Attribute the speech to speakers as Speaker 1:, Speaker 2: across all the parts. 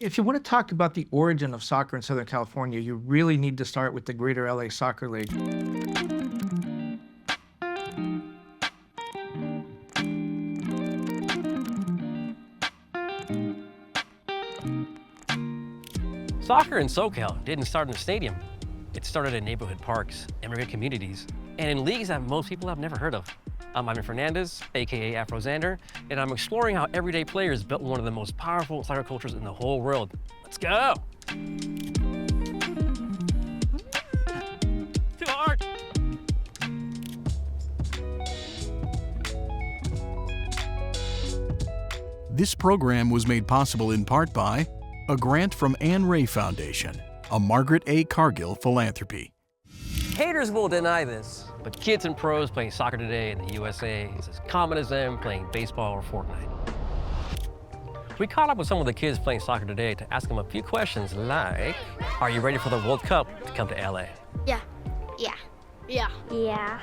Speaker 1: If you want to talk about the origin of soccer in Southern California, you really need to start with the Greater LA Soccer League.
Speaker 2: Soccer in SoCal didn't start in a stadium. It started in neighborhood parks, immigrant communities, and in leagues that most people have never heard of. I'm Ivan Fernandez, AKA Afrozander, and I'm exploring how everyday players built one of the most powerful soccer cultures in the whole world. Let's go! Too hard!
Speaker 3: This program was made possible in part by a grant from Anne Ray Foundation, a Margaret A. Cargill philanthropy.
Speaker 2: Haters will deny this, but kids and pros playing soccer today in the USA is as common as them playing baseball or Fortnite. We caught up with some of the kids playing soccer today to ask them a few questions like, are you ready for the World Cup to come to LA?
Speaker 4: Yeah. Yeah. Yeah.
Speaker 5: Yeah.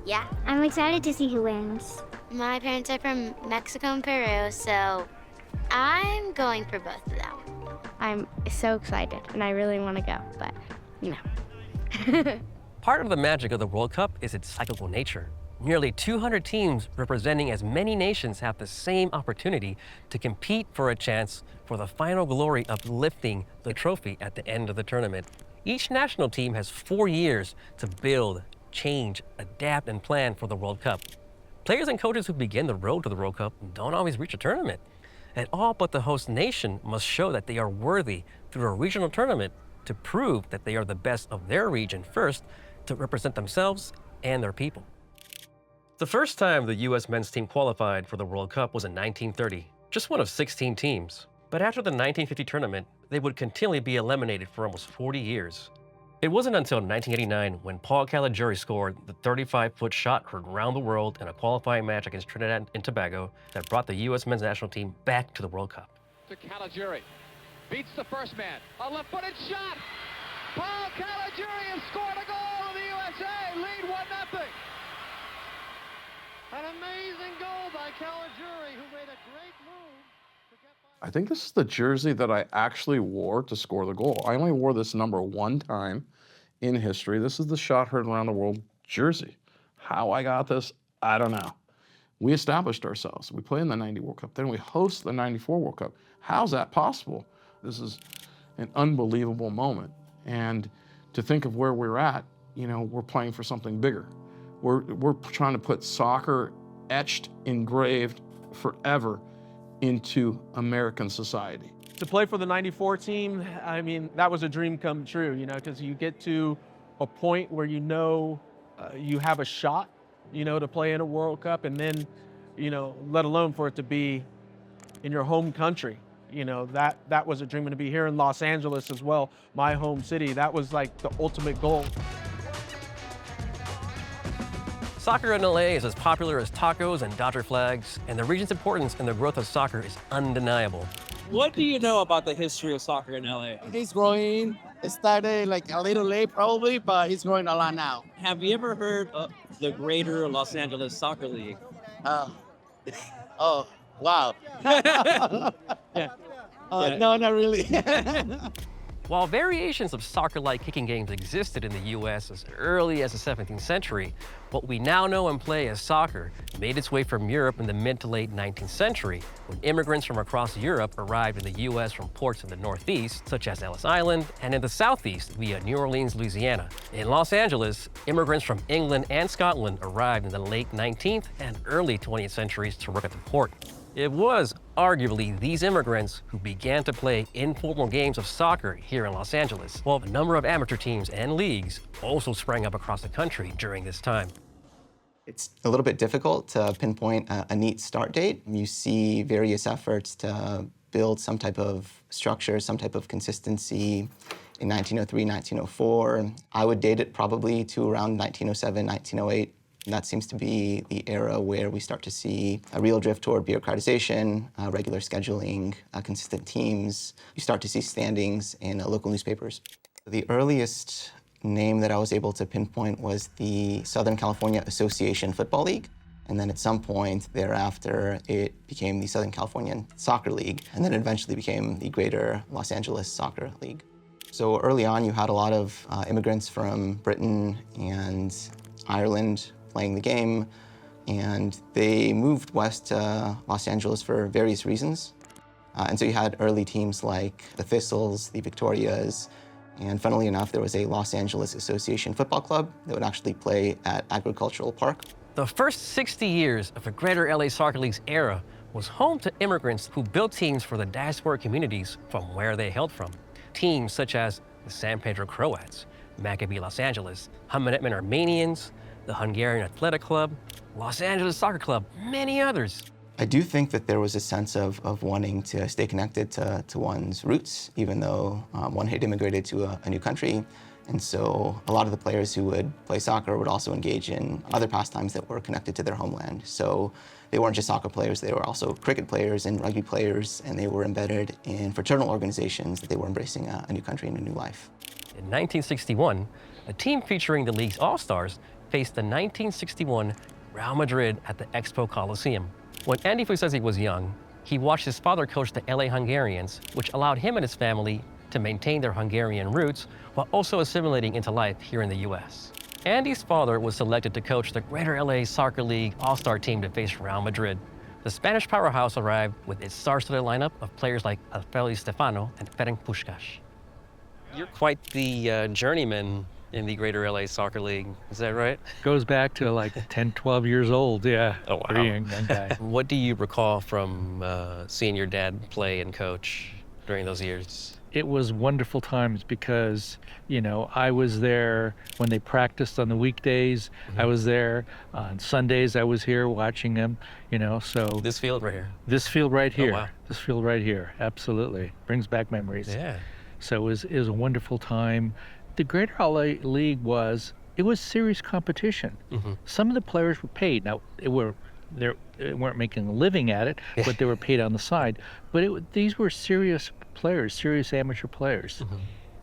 Speaker 4: Yeah.
Speaker 5: I'm excited to see who wins.
Speaker 4: My parents are from Mexico and Peru, so I'm going for both of them.
Speaker 5: I'm so excited, and I really want to go, but, you know.
Speaker 2: Part of the magic of the World Cup is its cyclical nature. Nearly 200 teams representing as many nations have the same opportunity to compete for a chance for the final glory of lifting the trophy at the end of the tournament. Each national team has 4 years to build, change, adapt, and plan for the World Cup. Players and coaches who begin the road to the World Cup don't always reach a tournament. And all but the host nation must show that they are worthy through a regional tournament to prove that they are the best of their region first to represent themselves and their people. The first time the U.S. men's team qualified for the World Cup was in 1930, just one of 16 teams. But after the 1950 tournament, they would continually be eliminated for almost 40 years. It wasn't until 1989 when Paul Caligiuri scored the 35-foot shot heard around the world in a qualifying match against Trinidad and Tobago that brought the U.S. men's national team back to the World Cup.
Speaker 6: To Caligiuri, beats the first man, a left-footed shot! Paul Caligiuri has scored a goal and the USA lead 1-0. An amazing goal by Caligiuri, who made a great move to get by.
Speaker 7: I think this is the jersey that I actually wore to score the goal. I only wore this number one time in history. This is the shot heard around the world jersey. How I got this, I don't know. We established ourselves. We played in the 90 World Cup, then we host the 94 World Cup. How's that possible? This is an unbelievable moment. And to think of where we're at, you know, we're playing for something bigger. We're trying to put soccer etched, engraved forever into American society.
Speaker 8: To play for the 94 team, I mean, that was a dream come true, you know, because you get to a point where you know you have a shot, you know, to play in a World Cup, and then, you know, let alone for it to be in your home country. You know, that was a dream, and to be here in Los Angeles as well, my home city, that was like the ultimate goal.
Speaker 2: Soccer in LA is as popular as tacos and Dodger flags, and the region's importance in the growth of soccer is undeniable.
Speaker 9: What do you know about the history of soccer in LA?
Speaker 10: He's growing. It started like a little late probably, but he's growing a lot now.
Speaker 9: Have you ever heard of the Greater Los Angeles Soccer League?
Speaker 10: Oh, wow.
Speaker 9: Yeah.
Speaker 10: No, not really.
Speaker 2: While variations of soccer-like kicking games existed in the U.S. as early as the 17th century, what we now know and play as soccer made its way from Europe in the mid to late 19th century, when immigrants from across Europe arrived in the U.S. from ports in the Northeast, such as Ellis Island, and in the Southeast via New Orleans, Louisiana. In Los Angeles, immigrants from England and Scotland arrived in the late 19th and early 20th centuries to work at the port. It was arguably these immigrants who began to play informal games of soccer here in Los Angeles, while a number of amateur teams and leagues also sprang up across the country during this time.
Speaker 11: It's a little bit difficult to pinpoint a neat start date. You see various efforts to build some type of structure, some type of consistency in 1903, 1904. I would date it probably to around 1907, 1908. And that seems to be the era where we start to see a real drift toward bureaucratization, regular scheduling, consistent teams. You start to see standings in local newspapers. The earliest name that I was able to pinpoint was the Southern California Association Football League. And then at some point thereafter, it became the Southern California Soccer League, and then it eventually became the Greater Los Angeles Soccer League. So early on, you had a lot of immigrants from Britain and Ireland playing the game, and they moved west to Los Angeles for various reasons. And so you had early teams like the Thistles, the Victorias, and funnily enough, there was a Los Angeles Association football club that would actually play at Agricultural Park.
Speaker 2: The first 60 years of the Greater LA Soccer League's era was home to immigrants who built teams for the diaspora communities from where they hailed from. Teams such as the San Pedro Croats, Maccabi Los Angeles, Hammeretman Armenians, the Hungarian Athletic Club, Los Angeles Soccer Club, many others.
Speaker 11: I do think that there was a sense of wanting to stay connected to one's roots, even though one had immigrated to a new country. And so a lot of the players who would play soccer would also engage in other pastimes that were connected to their homeland. So they weren't just soccer players, they were also cricket players and rugby players, and they were embedded in fraternal organizations that they were embracing a new country and a new life.
Speaker 2: In 1961, a team featuring the league's all-stars faced the 1961 Real Madrid at the Expo Coliseum. When Andy Fusesi was young, he watched his father coach the LA Hungarians, which allowed him and his family to maintain their Hungarian roots while also assimilating into life here in the US. Andy's father was selected to coach the Greater LA Soccer League All-Star team to face Real Madrid. The Spanish powerhouse arrived with its star-studded lineup of players like Alfredo Stefano and Ferenc Puskás. You're quite the journeyman in the Greater LA Soccer League, is that right?
Speaker 12: Goes back to like 10, 12 years old, yeah.
Speaker 2: Oh, wow.
Speaker 12: Pretty young guy.
Speaker 2: What do you recall from seeing your dad play and coach during those years?
Speaker 12: It was wonderful times because, you know, I was there when they practiced on the weekdays. I was there on Sundays. I was here watching them, you know, so.
Speaker 2: This field right here?
Speaker 12: This field right here.
Speaker 2: Oh, wow.
Speaker 12: This field right here, absolutely. Brings back memories.
Speaker 2: Yeah.
Speaker 12: So it was a wonderful time. The Greater LA League was serious competition. Some of the players were paid. Now, they weren't making a living at it, but they were paid on the side. But these were serious players, serious amateur players.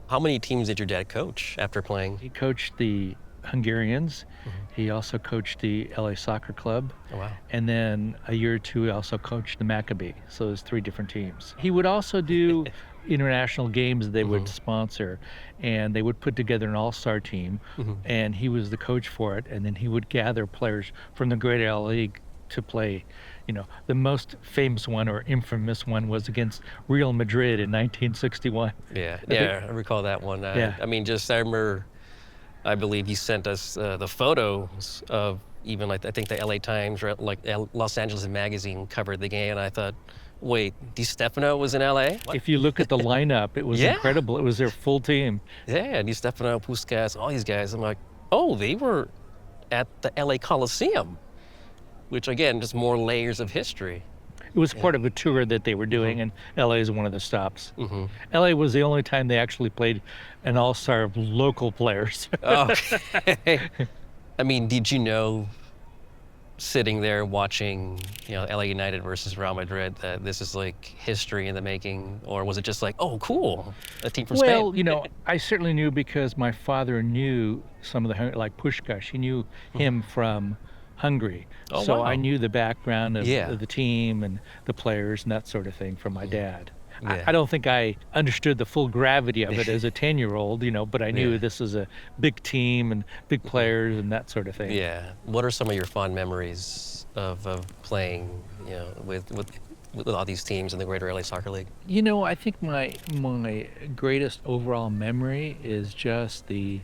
Speaker 2: How many teams did your dad coach after playing?
Speaker 12: He coached the Hungarians. He also coached the LA Soccer Club.
Speaker 2: Oh, wow.
Speaker 12: And then a year or two, he also coached the Maccabi. So there's 3 different teams. He would also do international games they would sponsor, and they would put together an all-star team, and he was the coach for it, and then he would gather players from the Greater LA League to play. You know, the most famous one or infamous one was against Real Madrid in 1961.
Speaker 2: Yeah, I recall that one.
Speaker 12: Yeah.
Speaker 2: I mean, I believe he sent us the photos of even like, I think the LA Times or like Los Angeles Magazine covered the game, and I thought, wait, Di Stefano was in LA? What?
Speaker 12: If you look at the lineup, it was incredible. It was their full team.
Speaker 2: Yeah, Di Stefano, Puskás, all these guys. I'm like, oh, they were at the LA Coliseum, which again, just more layers of history.
Speaker 12: It was part of a tour that they were doing, and LA is one of the stops. LA was the only time they actually played an all-star of local players.
Speaker 2: Okay. I mean, did you know, sitting there watching, you know, LA United versus Real Madrid, that this is like history in the making, or was it just like, oh, cool, a team from Spain?
Speaker 12: Well, you know, I certainly knew because my father knew some of the, like Puskás, he knew him from Hungary.
Speaker 2: Oh,
Speaker 12: so
Speaker 2: wow.
Speaker 12: I knew the background of,
Speaker 2: Yeah.
Speaker 12: of the team and the players and that sort of thing from my dad.
Speaker 2: Yeah.
Speaker 12: I don't think I understood the full gravity of it as a 10-year-old, you know, but I knew this was a big team and big players and that sort of thing.
Speaker 2: Yeah. What are some of your fond memories of playing, you know, with all these teams in the Greater LA Soccer League?
Speaker 12: You know, I think my greatest overall memory is just the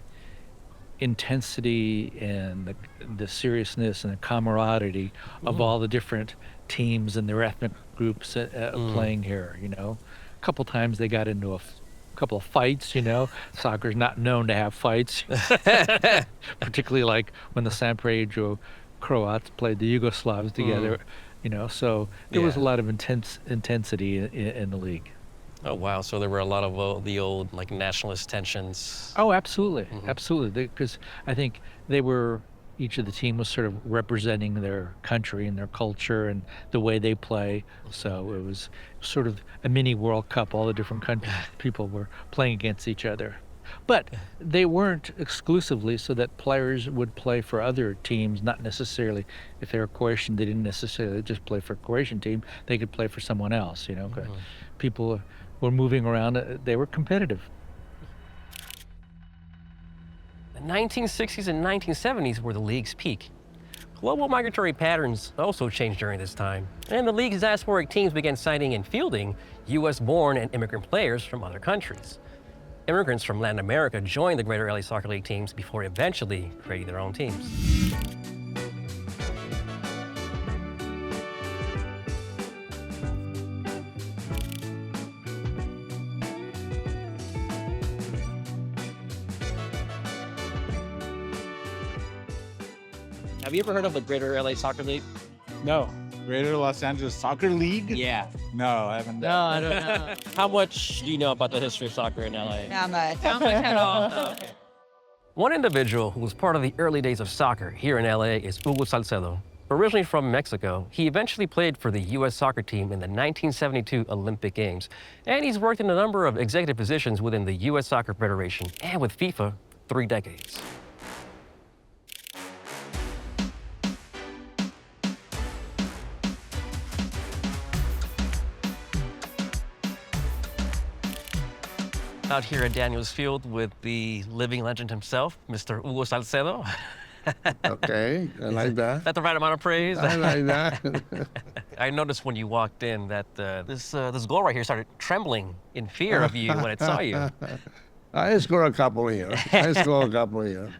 Speaker 12: intensity and the seriousness and the camaraderie of all the different teams and their ethnic groups playing here, you know. A couple times they got into a couple of fights, you know. Soccer's not known to have fights, particularly like when the San Pedro Croats played the Yugoslavs together, you know. So there was a lot of intensity in the league.
Speaker 2: Oh, wow. So there were a lot of the old, like, nationalist tensions.
Speaker 12: Oh, absolutely. Absolutely. Because I think each of the team was sort of representing their country and their culture and the way they play. So it was sort of a mini World Cup. All the different countries, people were playing against each other. But they weren't exclusively so that players would play for other teams, not necessarily, if they were Croatian, they didn't necessarily just play for a Croatian team, they could play for someone else, you know. People were moving around, they were competitive.
Speaker 2: The 1960s and 1970s were the league's peak. Global migratory patterns also changed during this time, and the league's diasporic teams began signing and fielding U.S.-born and immigrant players from other countries. Immigrants from Latin America joined the Greater LA Soccer League teams before eventually creating their own teams.
Speaker 9: Have you ever heard of the Greater LA Soccer League?
Speaker 10: No. Greater Los Angeles Soccer League?
Speaker 9: Yeah.
Speaker 10: No, I haven't.
Speaker 9: No, I don't know. How much do you know about the history of soccer in LA?
Speaker 13: Not much. Not much at all.
Speaker 2: One individual who was part of the early days of soccer here in LA is Hugo Salcedo. Originally from Mexico, he eventually played for the U.S. soccer team in the 1972 Olympic Games, and he's worked in a number of executive positions within the U.S. Soccer Federation and with FIFA 3 decades. Out here at Daniels Field with the living legend himself, Mr. Hugo Salcedo.
Speaker 14: Okay, I like that.
Speaker 2: Is that the right amount of praise?
Speaker 14: I like that.
Speaker 2: I noticed when you walked in that this goal right here started trembling in fear of you when it saw you.
Speaker 14: I scored a couple here.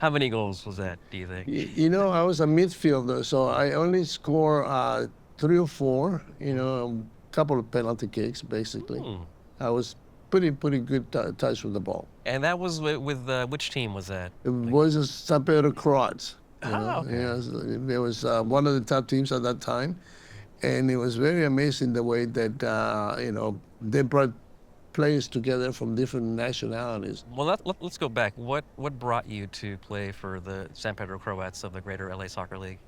Speaker 2: How many goals was that, do you think?
Speaker 14: You know, I was a midfielder, so I only score 3 or 4, you know, a couple of penalty kicks, basically. I was pretty good touch with the ball.
Speaker 2: And that was with which team was that?
Speaker 14: It was San Pedro Croats.
Speaker 2: Okay.
Speaker 14: Yes, it was one of the top teams at that time. And it was very amazing the way that, you know, they brought players together from different nationalities.
Speaker 2: Well, let's go back. What brought you to play for the San Pedro Croats of the Greater LA Soccer League?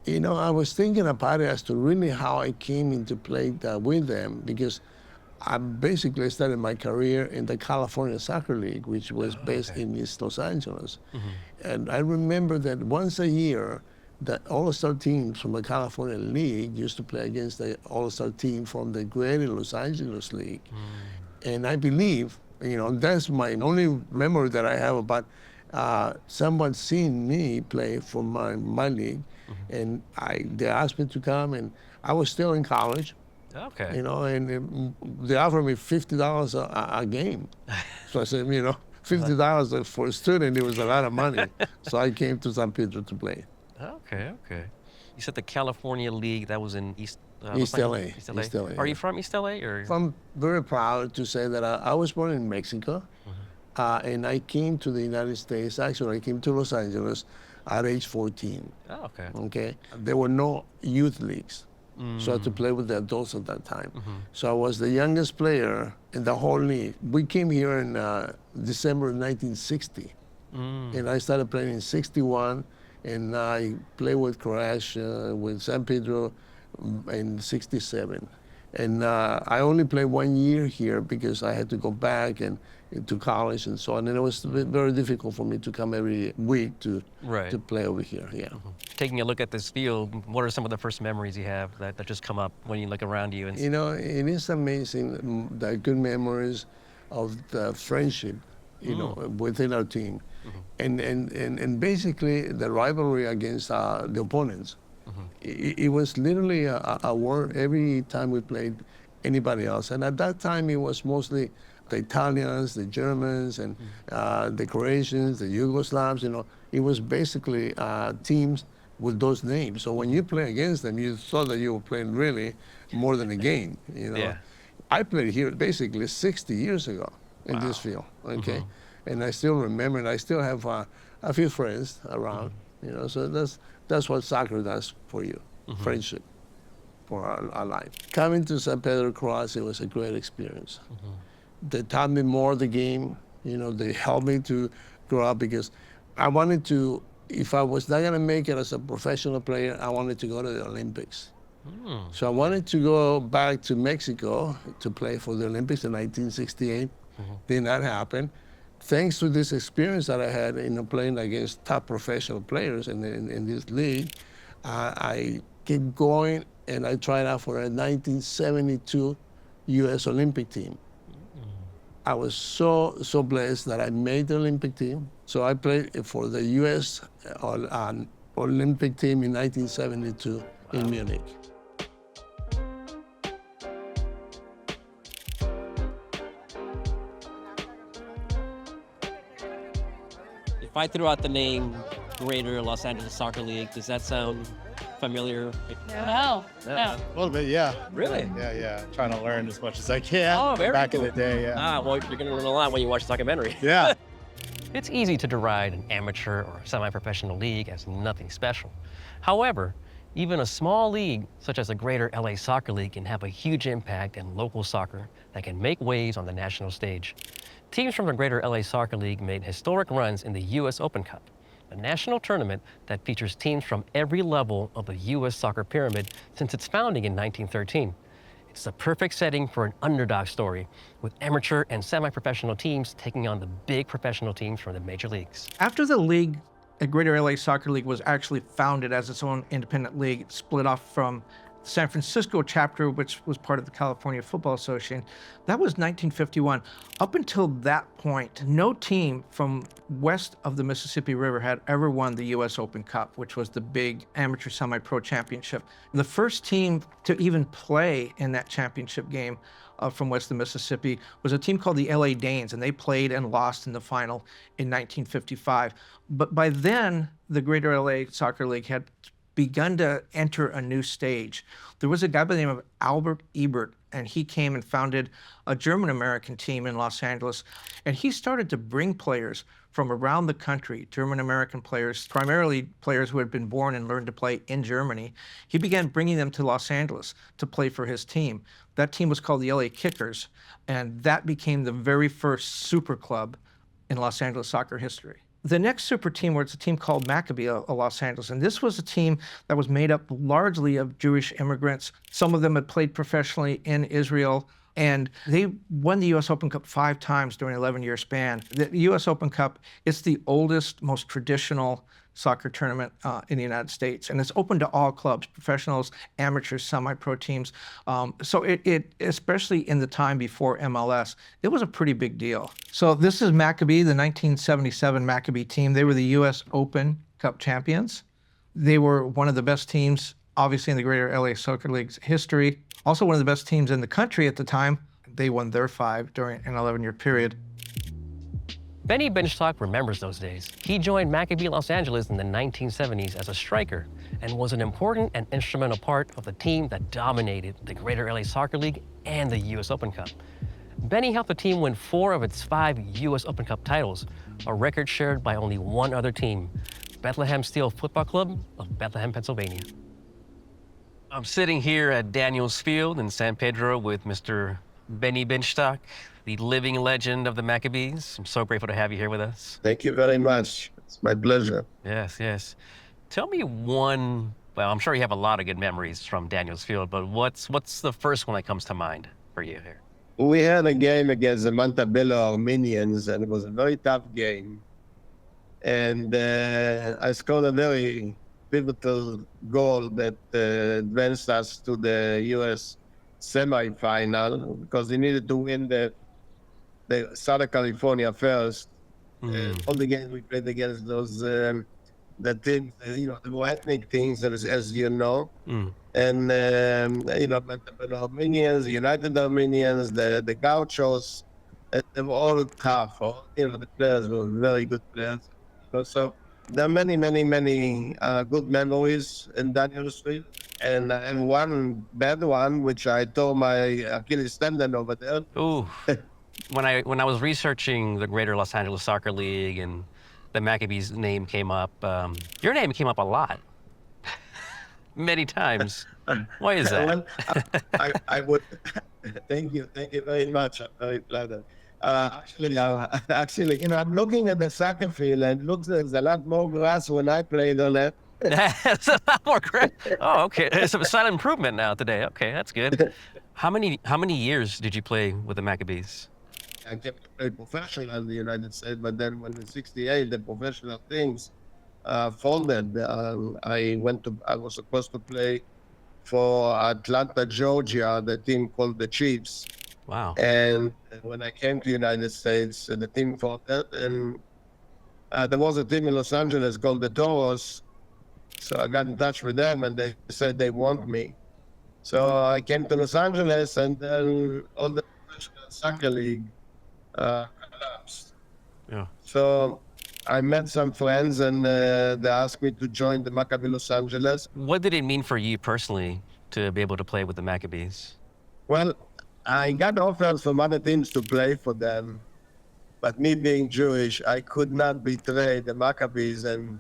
Speaker 14: You know, I was thinking about it as to really how I came into play with them, because I basically started my career in the California Soccer League, which was based in East Los Angeles. And I remember that once a year, the All-Star teams from the California League used to play against the All-Star team from the Greater Los Angeles League. And I believe, you know, that's my only memory that I have about someone seeing me play for my league. And they asked me to come, and I was still in college.
Speaker 2: Okay.
Speaker 14: You know, and they offered me $50 a game. So I said, you know, $50 for a student, it was a lot of money. So I came to San Pedro to play.
Speaker 2: Okay. You said the California League, that was in East
Speaker 14: LA.
Speaker 2: East LA. Are you
Speaker 14: yeah.
Speaker 2: from East LA? Or?
Speaker 14: I'm very proud to say that I was born in Mexico, and I came to the United States. Actually, I came to Los Angeles at age 14.
Speaker 2: Oh, okay.
Speaker 14: Okay. There were no youth leagues. So I had to play with the adults at that time. So I was the youngest player in the whole league. We came here in December of 1960. And I started playing in 61, and I played with Croatia, with San Pedro in 67. And I only played 1 year here because I had to go back and to college and so on. And it was very difficult for me to come every week to play over here, yeah.
Speaker 2: Taking a look at this field, what are some of the first memories you have that just come up when you look around you? And
Speaker 14: you know, it is amazing, the good memories of the friendship, you know, within our team. And basically the rivalry against the opponents. It was literally a war every time we played anybody else. And at that time, it was mostly the Italians, the Germans, and the Croatians, the Yugoslavs, you know. It was basically teams with those names. So when you play against them, you thought that you were playing really more than a game, you know.
Speaker 2: Yeah.
Speaker 14: I played here basically 60 years ago in this field, okay? And I still remember, and I still have a few friends around, you know. So that's what soccer does for you, friendship for our life. Coming to San Pedro Croats, it was a great experience. They taught me more the game, you know, they helped me to grow up because I wanted to, if I was not gonna make it as a professional player, I wanted to go to the Olympics. So I wanted to go back to Mexico to play for the Olympics in 1968. Did not happen. thanks to this experience that I had, playing against top professional players in this league, I kept going and I tried out for a 1972 U.S. Olympic team. I was so blessed that I made the Olympic team. So I played for the U.S. Olympic team in 1972 in Munich.
Speaker 9: If I threw out the name Greater Los Angeles Soccer League, does that sound familiar?
Speaker 13: No.
Speaker 10: A little bit, yeah.
Speaker 9: Really?
Speaker 10: Yeah. Trying to learn as much as I can.
Speaker 9: Oh, very
Speaker 10: Back
Speaker 9: cool.
Speaker 10: in the day, yeah.
Speaker 9: Well, you're going to learn a lot when you watch the documentary.
Speaker 10: Yeah.
Speaker 2: It's easy to deride an amateur or semi-professional league as nothing special. However, even a small league such as the Greater LA Soccer League can have a huge impact in local soccer that can make waves on the national stage. Teams from the Greater LA Soccer League made historic runs in the U.S. Open Cup, a national tournament that features teams from every level of the U.S. soccer pyramid since its founding in 1913. It's the perfect setting for an underdog story, with amateur and semi-professional teams taking on the big professional teams from the major leagues.
Speaker 1: After the league, the Greater LA Soccer League was actually founded as its own independent league, it split off from the San Francisco chapter, which was part of the California Football Association. That was 1951. Up until that point, no team from west of the Mississippi River had ever won the U.S. Open Cup, which was the big amateur semi-pro championship. The first team to even play in that championship game from west of the Mississippi was a team called the LA Danes, and they played and lost in the final in 1955. But by then, the Greater LA Soccer League had begun to enter a new stage. There was a guy by the name of Albert Ebert, and he came and founded a German-American team in Los Angeles, and he started to bring players from around the country, German-American players, primarily players who had been born and learned to play in Germany. He began bringing them to Los Angeles to play for his team. That team was called the LA Kickers, and that became the very first super club in Los Angeles soccer history. The next super team was a team called Maccabi of Los Angeles, and this was a team that was made up largely of Jewish immigrants. Some of them had played professionally in Israel, and they won the U.S. Open Cup 5 times during an 11-year span. The U.S. Open Cup is the oldest, most traditional soccer tournament in the United States, and it's open to all clubs, professionals, amateurs, semi-pro teams. So it, especially in the time before MLS, it was a pretty big deal. So this is Maccabi, the 1977 Maccabi team. They were the U.S. Open Cup champions. They were one of the best teams, obviously, in the Greater LA Soccer League's history. Also one of the best teams in the country at the time. They won their 5 during an 11-year period.
Speaker 2: Benny Benstock remembers those days. He joined Maccabi Los Angeles in the 1970s as a striker and was an important and instrumental part of the team that dominated the Greater LA Soccer League and the U.S. Open Cup. Benny helped the team win 4 of its 5 U.S. Open Cup titles, a record shared by only one other team, Bethlehem Steel Football Club of Bethlehem, Pennsylvania. I'm sitting here at Daniels Field in San Pedro with Mr. Benny Benstock, the living legend of the Maccabees. I'm so grateful to have you here with us.
Speaker 14: Thank you very much. It's my pleasure.
Speaker 2: Yes. Tell me one, well, I'm sure you have a lot of good memories from Daniels Field, but what's the first one that comes to mind for you here?
Speaker 14: We had a game against the Montebello Armenians, and it was a very tough game. And I scored a very pivotal goal that advanced us to the U.S. semi-final because they needed to win the Southern California first. All the games we played against those the teams, the more ethnic teams, as you know. And the Armenians, United Armenians, the Gauchos, they were all tough. The players were very good players. So there are many good memories in Daniels Field. And one bad one, which I tore my Achilles tendon over there.
Speaker 2: Ooh. When I was researching the Greater Los Angeles Soccer League and the Maccabees name came up, your name came up a lot. Many times. Why is that?
Speaker 14: Well, I would thank you very much. I'm very flattered. Actually, I'm looking at the soccer field and it looks like there's a lot more grass when I played on it.
Speaker 2: That's a lot more correct. Oh, okay. It's a slight improvement now today. Okay, that's good. How many years did you play with the Maccabees?
Speaker 10: I kept playing professional in the United States, but then when in '68 the professional teams folded, I was supposed to play for Atlanta, Georgia, the team called the Chiefs.
Speaker 2: Wow.
Speaker 10: And when I came to the United States, the team folded, and there was a team in Los Angeles called the Toros. So I got in touch with them, and they said they want me. So I came to Los Angeles, and then all the professional soccer league collapsed.
Speaker 2: Yeah.
Speaker 10: So I met some friends, and they asked me to join the Maccabi Los Angeles.
Speaker 2: What did it mean for you personally to be able to play with the Maccabees?
Speaker 10: Well, I got offers from other teams to play for them, but me being Jewish, I could not betray the Maccabees and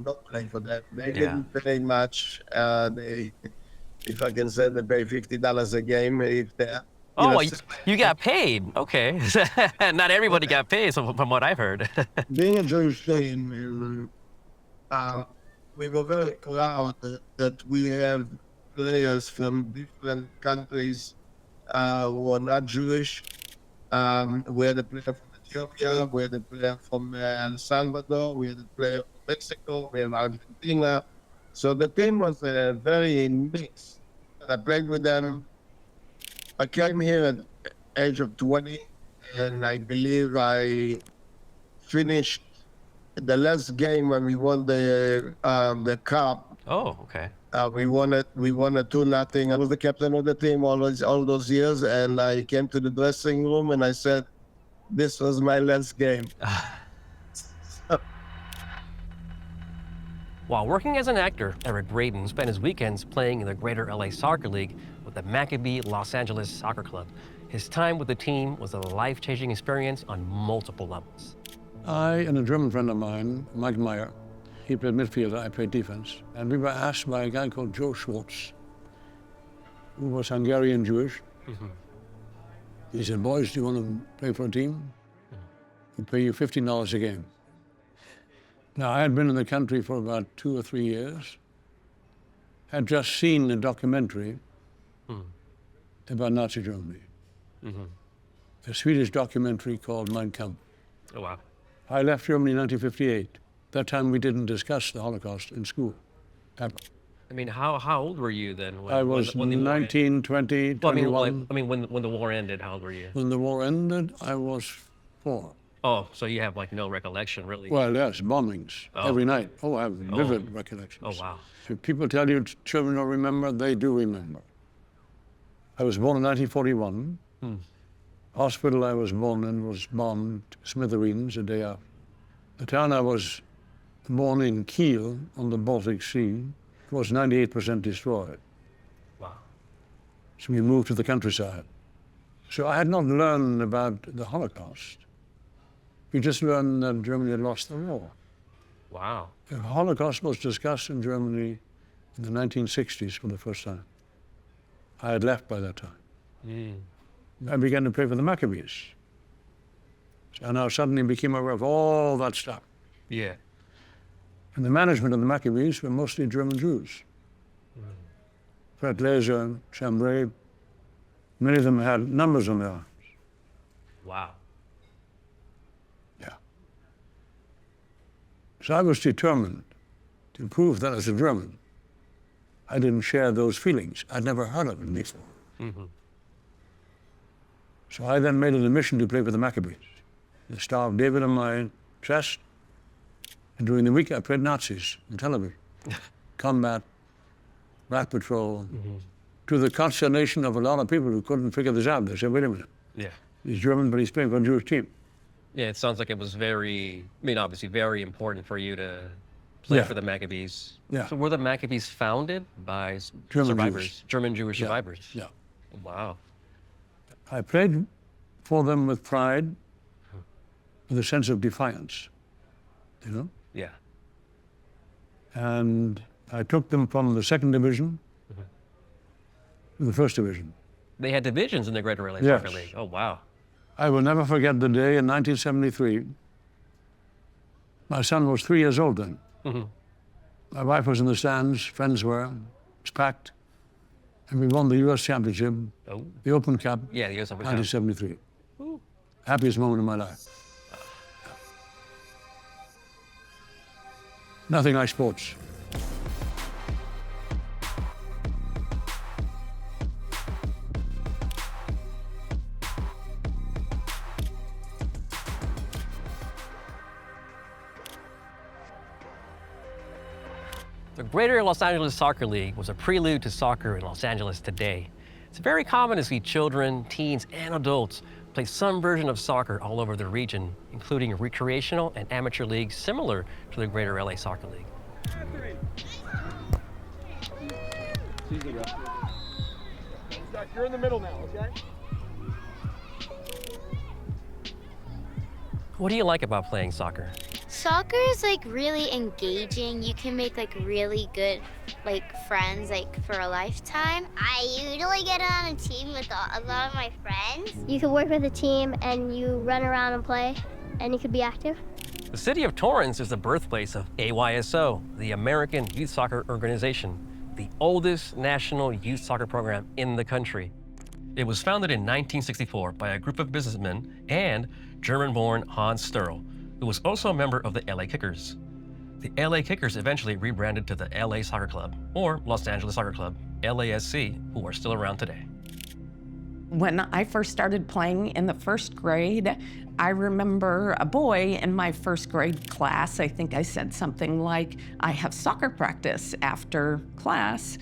Speaker 10: not play for them. They didn't pay much. If I can say, they pay $50 a game if they're.
Speaker 2: You got paid. Okay. Not everybody got paid, so from what I've heard.
Speaker 10: Being a Jewish team, we were very proud that we have players from different countries who are not Jewish. We had a player from Ethiopia, we had a player from El Salvador, we had a player from Mexico, we have Argentina. So the team was very mixed. I played with them. I came here at the age of 20, and I believe I finished the last game when we won the cup.
Speaker 2: Oh, okay.
Speaker 10: We won it 2-0. I was the captain of the team all those years, and I came to the dressing room and I said, "This was my last game."
Speaker 2: While working as an actor, Eric Braeden spent his weekends playing in the Greater LA Soccer League with the Maccabi Los Angeles Soccer Club. His time with the team was a life-changing experience on multiple levels.
Speaker 15: I and a German friend of mine, Mike Meyer, he played midfield, I played defense, and we were asked by a guy called Joe Schwartz, who was Hungarian Jewish. He said, "Boys, do you want to play for a team? We'll pay you $15 a game." Now, I had been in the country for about 2 or 3 years, had just seen a documentary about Nazi Germany, a Swedish documentary called Mein Kampf.
Speaker 2: Oh, wow.
Speaker 15: I left Germany in 1958. That time we didn't discuss the Holocaust in school, ever.
Speaker 2: I mean, how old were you then? When,
Speaker 15: I was
Speaker 2: when the
Speaker 15: 19, 20, 21.
Speaker 2: When the war ended, how old were you?
Speaker 15: When the war ended, I was 4.
Speaker 2: Oh, so you have like no recollection, really?
Speaker 15: Well, yes, bombings every night. Oh, I have vivid recollections.
Speaker 2: Oh, wow.
Speaker 15: If people tell you children don't remember, they do remember. I was born in 1941. Hospital I was born in was bombed to smithereens a day after. The town I was born in, Kiel, on the Baltic Sea, was 98% destroyed.
Speaker 2: Wow.
Speaker 15: So we moved to the countryside. So I had not learned about the Holocaust. We just learned that Germany had lost the war.
Speaker 2: Wow.
Speaker 15: The Holocaust was discussed in Germany in the 1960s for the first time. I had left by that time. I began to play for the Maccabees. So I now suddenly became aware of all that stuff.
Speaker 2: Yeah.
Speaker 15: And the management of the Maccabees were mostly German Jews. Fred Laser, Chambray, many of them had numbers on their arms.
Speaker 2: Wow.
Speaker 15: Yeah. So I was determined to prove that as a German, I didn't share those feelings. I'd never heard of them before. So I then made it a mission to play for the Maccabees. The Star of David on my chest. And during the week, I played Nazis in television. Combat, Rat Patrol, to the consternation of a lot of people who couldn't figure this out. They said, "Wait a minute.
Speaker 2: Yeah.
Speaker 15: He's German, but he's playing for a Jewish team."
Speaker 2: Yeah, it sounds like it was obviously very important for you to play for the Maccabees.
Speaker 15: Yeah.
Speaker 2: So were the Maccabees founded by
Speaker 15: German
Speaker 2: survivors,
Speaker 15: Jews.
Speaker 2: German Jewish survivors?
Speaker 15: Yeah.
Speaker 2: Wow.
Speaker 15: I played for them with pride, with a sense of defiance, you know?
Speaker 2: Yeah.
Speaker 15: And I took them from the 2nd Division to the 1st Division.
Speaker 2: They had divisions in the Greater LA
Speaker 15: Yes.
Speaker 2: Soccer League. Oh, wow.
Speaker 15: I will never forget the day in 1973. My son was 3 years old then. My wife was in the stands, friends were, it was packed. And we won the U.S. Championship, the Open Cup,
Speaker 2: Yeah, the US Open Cup.
Speaker 15: 1973. Happiest moment of my life. Nothing like sports.
Speaker 2: The Greater Los Angeles Soccer League was a prelude to soccer in Los Angeles today. It's very common to see children, teens, and adults play some version of soccer all over the region, including recreational and amateur leagues similar to the Greater LA Soccer League.
Speaker 8: You're in the middle now, okay?
Speaker 2: What do you like about playing soccer?
Speaker 4: Soccer is like really engaging. You can make like really good friends for a lifetime. I usually get on a team with a lot of my friends.
Speaker 5: You could work with a team and you run around and play, and you could be active.
Speaker 2: The city of Torrance is the birthplace of AYSO, the American Youth Soccer Organization, the oldest national youth soccer program in the country. It was founded in 1964 by a group of businessmen and German-born Hans Sterl, who was also a member of the LA Kickers. The LA Kickers eventually rebranded to the LA Soccer Club, or Los Angeles Soccer Club, LASC, who are still around today.
Speaker 13: When I first started playing in the first grade, I remember a boy in my first grade class, I think I said something like, I have soccer practice after class.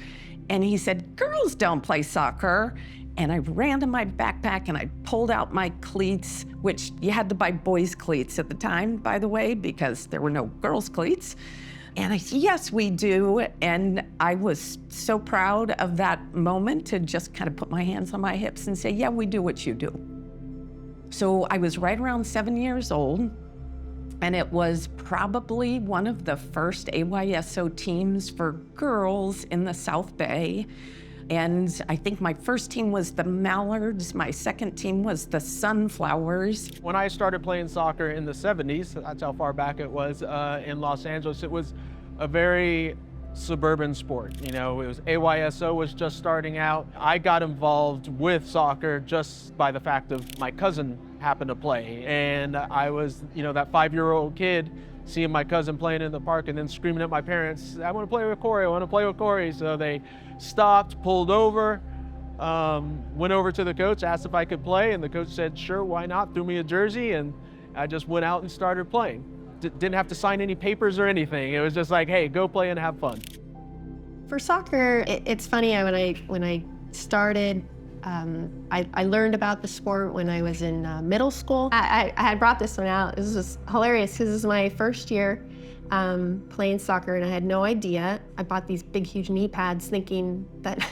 Speaker 13: And he said, girls don't play soccer. And I ran to my backpack and I pulled out my cleats, which you had to buy boys' cleats at the time, by the way, because there were no girls' cleats. And I said, yes, we do. And I was so proud of that moment to just kind of put my hands on my hips and say, yeah, we do what you do. So I was right around 7 years old, and it was probably one of the first AYSO teams for girls in the South Bay. And I think my first team was the Mallards, my second team was the Sunflowers.
Speaker 8: When I started playing soccer in the 70s, that's how far back it was in Los Angeles, it was a very suburban sport. You know, it was AYSO was just starting out. I got involved with soccer just by the fact of my cousin happened to play. And I was, that 5-year-old kid seeing my cousin playing in the park and then screaming at my parents, I want to play with Corey, I want to play with Corey. So they stopped, pulled over, went over to the coach, asked if I could play, and the coach said, sure, why not? Threw me a jersey, and I just went out and started playing. Didn't have to sign any papers or anything. It was just like, hey, go play and have fun.
Speaker 16: For soccer, it's funny, when I started, I learned about the sport when I was in middle school. I had brought this one out. This was hilarious because this is my first year playing soccer, and I had no idea. I bought these big, huge knee pads thinking that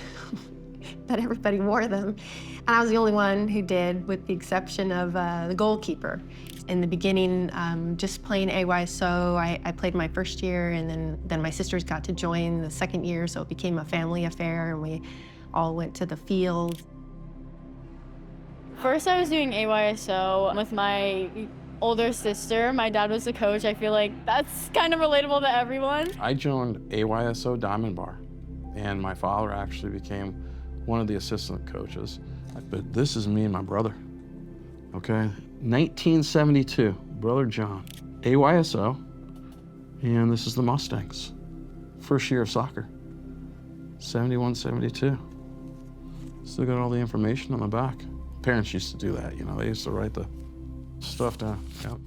Speaker 16: that everybody wore them. And I was the only one who did, with the exception of the goalkeeper. In the beginning, just playing AYSO, I played my first year, and then my sisters got to join the second year, so it became a family affair, and we all went to the field.
Speaker 17: First, I was doing AYSO with my older sister. My dad was the coach. I feel like that's kind of relatable to everyone.
Speaker 7: I joined AYSO Diamond Bar, and my father actually became one of the assistant coaches. But this is me and my brother, okay? 1972, Brother John, AYSO, and this is the Mustangs. First year of soccer, 71, 72. Still got all the information on the back. Parents used to do that, they used to write the stuff down. Yep.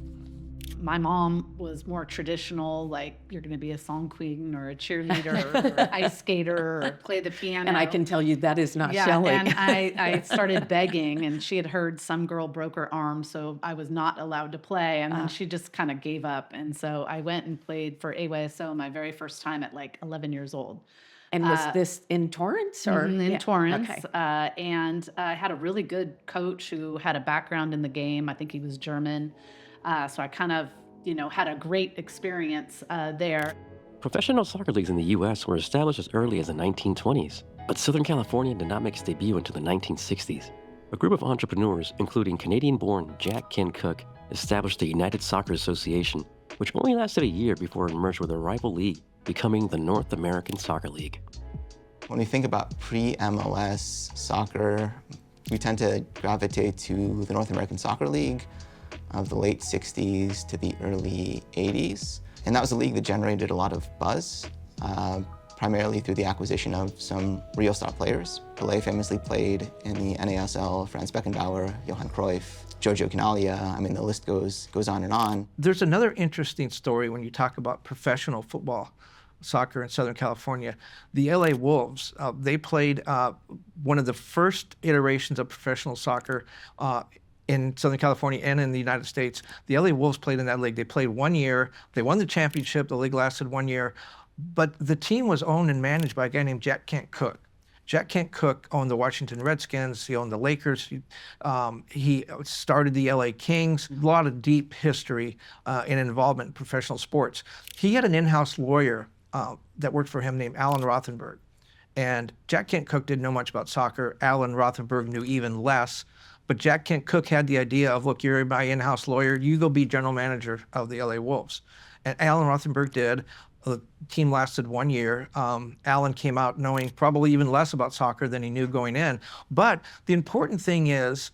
Speaker 18: My mom was more traditional, like you're going to be a song queen or a cheerleader or an ice skater or play the piano.
Speaker 13: And I can tell you that is not
Speaker 18: yeah,
Speaker 13: Shelley.
Speaker 18: And I started begging, and she had heard some girl broke her arm, so I was not allowed to play. And then she just kind of gave up. And so I went and played for AYSO my very first time at like 11 years old.
Speaker 13: And was this in Torrance? Or?
Speaker 18: In Torrance.
Speaker 13: Okay.
Speaker 18: And I had a really good coach who had a background in the game. I think he was German. So I kind of, had a great experience there.
Speaker 2: Professional soccer leagues in the U.S. were established as early as the 1920s, but Southern California did not make its debut until the 1960s. A group of entrepreneurs, including Canadian-born Jack Ken Cook, established the United Soccer Association, which only lasted a year before it merged with a rival league, becoming the North American Soccer League.
Speaker 11: When we think about pre-MLS soccer, We tend to gravitate to the North American Soccer League of the late 60s to the early 80s. And that was a league that generated a lot of buzz, primarily through the acquisition of some real star players. Pelé famously played in the NASL, Franz Beckenbauer, Johan Cruyff, Giorgio Canaglia. I mean, the list goes on and on.
Speaker 1: There's another interesting story when you talk about professional football, soccer in Southern California. The LA Wolves, they played one of the first iterations of professional soccer in Southern California and in the United States. The LA Wolves played in that league. They played 1 year. They won the championship. The league lasted 1 year. But the team was owned and managed by a guy named Jack Kent Cooke. Jack Kent Cooke owned the Washington Redskins. He owned the Lakers. He started the LA Kings. A lot of deep history and involvement in professional sports. He had an in-house lawyer that worked for him named Alan Rothenberg. And Jack Kent Cooke didn't know much about soccer. Alan Rothenberg knew even less. But Jack Kent Cooke had the idea of, look, you're my in-house lawyer. You go be general manager of the LA Wolves. And Alan Rothenberg did. The team lasted 1 year. Alan came out knowing probably even less about soccer than he knew going in. But the important thing is,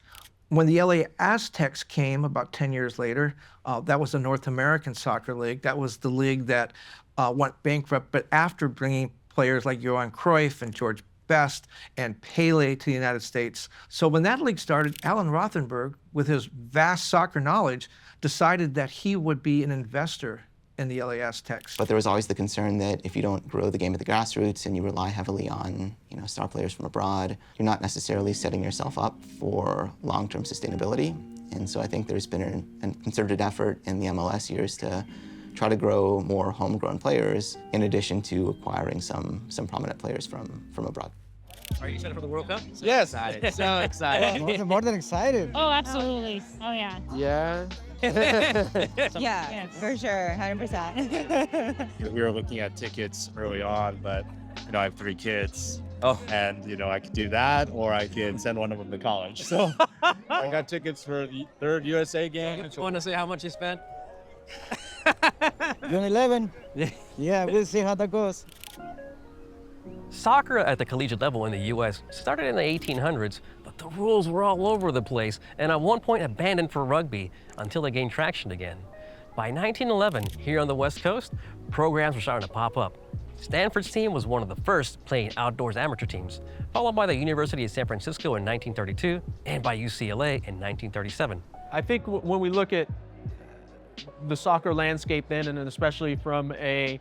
Speaker 1: when the LA Aztecs came about 10 years later, that was the North American Soccer League. That was the league that went bankrupt, but after bringing players like Johan Cruyff and George Best and Pele to the United States. So when that league started, Alan Rothenberg, with his vast soccer knowledge, decided that he would be an investor in the LA Aztecs.
Speaker 11: But there was always the concern that if you don't grow the game at the grassroots and you rely heavily on, star players from abroad, you're not necessarily setting yourself up for long-term sustainability. And so I think there's been a concerted effort in the MLS years to try to grow more homegrown players in addition to acquiring some prominent players from abroad.
Speaker 2: Are you excited for the World Cup?
Speaker 19: Yes.
Speaker 2: Excited.
Speaker 19: So excited.
Speaker 20: More than excited.
Speaker 17: Oh, absolutely. Oh, yeah.
Speaker 19: Yeah.
Speaker 20: Yeah, for sure, 100%.
Speaker 21: We were looking at tickets early on, but I have 3 kids.
Speaker 2: Oh.
Speaker 21: And I could do that, or I could send one of them to college. So I got tickets for the 3rd USA game.
Speaker 2: You want to say how much you spent?
Speaker 20: June 11. Yeah, we'll see how that goes.
Speaker 2: Soccer at the collegiate level in the U.S. started in the 1800s, but the rules were all over the place and at one point abandoned for rugby until they gained traction again. By 1911, here on the West Coast, programs were starting to pop up. Stanford's team was one of the first playing outdoors amateur teams, followed by the University of San Francisco in 1932 and by UCLA in 1937.
Speaker 8: I think when we look at the soccer landscape then, and especially from a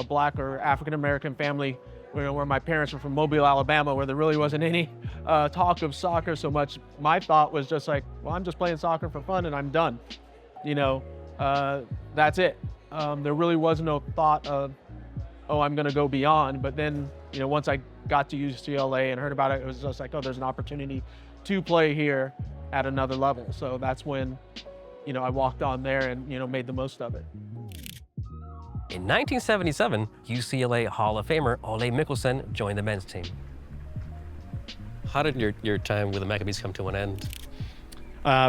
Speaker 8: Black or African-American family, where my parents were from Mobile, Alabama, where there really wasn't any talk of soccer so much, my thought was just like, well, I'm just playing soccer for fun and I'm done. That's it. There really was no thought of, oh, I'm gonna go beyond. But then, once I got to UCLA and heard about it, it was just like, oh, there's an opportunity to play here at another level. So that's when, I walked on there and, made the most of it.
Speaker 2: In 1977, UCLA Hall of Famer Ole Mikkelsen joined the men's team. How did your time with the Maccabees come to an end?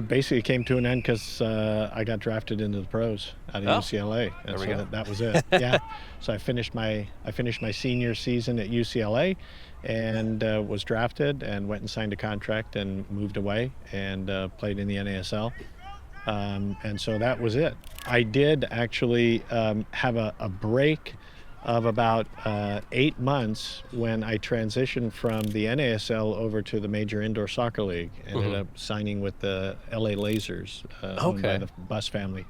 Speaker 22: Basically, it came to an end because I got drafted into the pros at UCLA, and
Speaker 2: there we go.
Speaker 22: That was it. Yeah. So I finished my senior season at UCLA, and was drafted and went and signed a contract and moved away and played in the NASL. And so that was it. I did actually have a break of about 8 months when I transitioned from the NASL over to the Major Indoor Soccer League. Ended up signing with the LA Lasers, owned by the Bus family.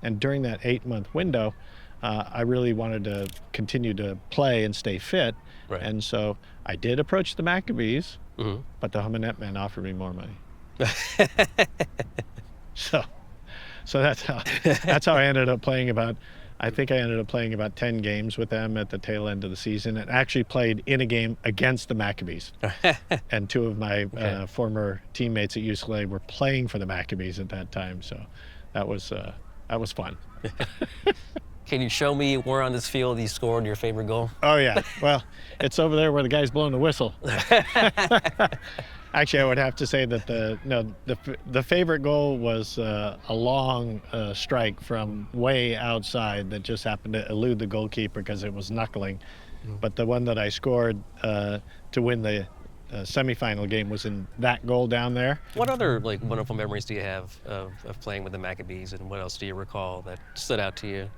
Speaker 22: And during that 8-month window, I really wanted to continue to play and stay fit.
Speaker 2: Right.
Speaker 22: And so I did approach the Maccabees, but the Humanet men offered me more money. So that's how I ended up playing I think I ended up playing about 10 games with them at the tail end of the season, and actually played in a game against the Maccabees. And 2 of my former teammates at UCLA were playing for the Maccabees at that time, so that was fun.
Speaker 2: Can you show me where on this field you scored your favorite goal?
Speaker 22: Oh yeah, well, it's over there where the guy's blowing the whistle. Actually, I would have to say that the favorite goal was a long strike from way outside that just happened to elude the goalkeeper because it was knuckling. But the one that I scored to win the semifinal game was in that goal down there.
Speaker 2: What other like wonderful memories do you have of playing with the Maccabees, and what else do you recall that stood out to you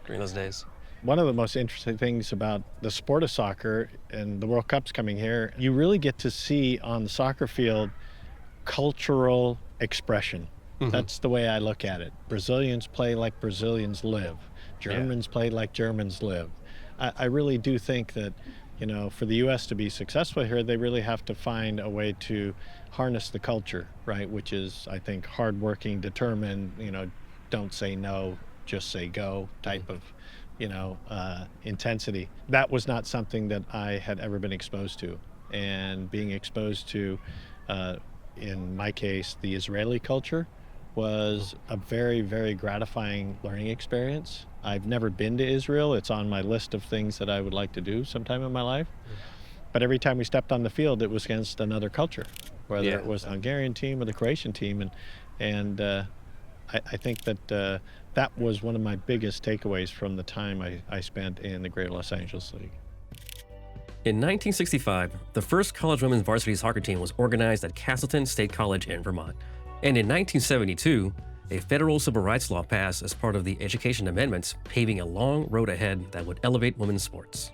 Speaker 2: during those days?
Speaker 22: One of the most interesting things about the sport of soccer and the World Cup's coming here, you really get to see on the soccer field cultural expression. That's the way I look at it. Brazilians play like Brazilians live. Germans play like Germans live. I really do think that, you know, for the U.S. to be successful here, they really have to find a way to harness the culture, right? Which is, I think, hardworking, determined, you know, don't say no, just say go type of, you know, intensity. That was not something that I had ever been exposed to. And being exposed to, in my case, the Israeli culture was a very, very gratifying learning experience. I've never been to Israel. It's on my list of things that I would like to do sometime in my life. But every time we stepped on the field, it was against another culture, whether it was the Hungarian team or the Croatian team. And I think that that was one of my biggest takeaways from the time I spent in the Greater Los Angeles League.
Speaker 2: In 1965, the first college women's varsity soccer team was organized at Castleton State College in Vermont. And in 1972, a federal civil rights law passed as part of the Education Amendments, paving a long road ahead that would elevate women's sports.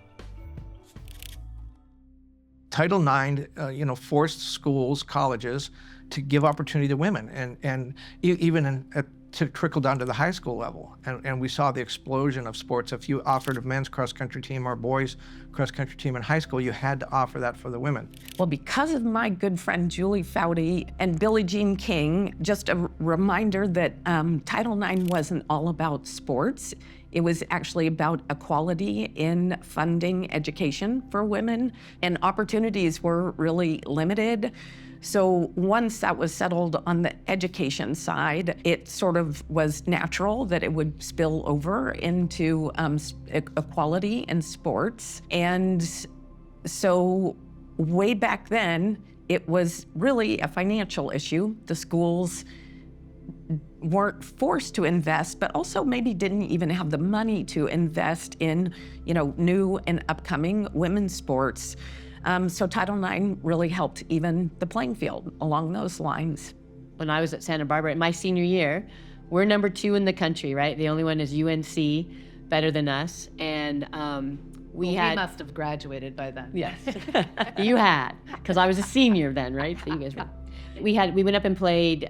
Speaker 1: Title IX, forced schools, colleges to give opportunity to women, and even to trickle down to the high school level. And we saw the explosion of sports. If you offered a men's cross-country team or boys cross-country team in high school, you had to offer that for the women.
Speaker 13: Well, because of my good friend Julie Foudy and Billie Jean King, just a reminder that Title IX wasn't all about sports. It was actually about equality in funding education for women, and opportunities were really limited. So once that was settled on the education side, it sort of was natural that it would spill over into equality in sports. And so way back then, it was really a financial issue. The schools weren't forced to invest, but also maybe didn't even have the money to invest in, new and upcoming women's sports. So Title IX really helped even the playing field along those lines.
Speaker 3: When I was at Santa Barbara in my senior year, we're number 2 in the country, right? The only one is UNC, better than us. And we
Speaker 18: must have graduated by then.
Speaker 3: Yes. You had, because I was a senior then, right? So you guys were. We went up and played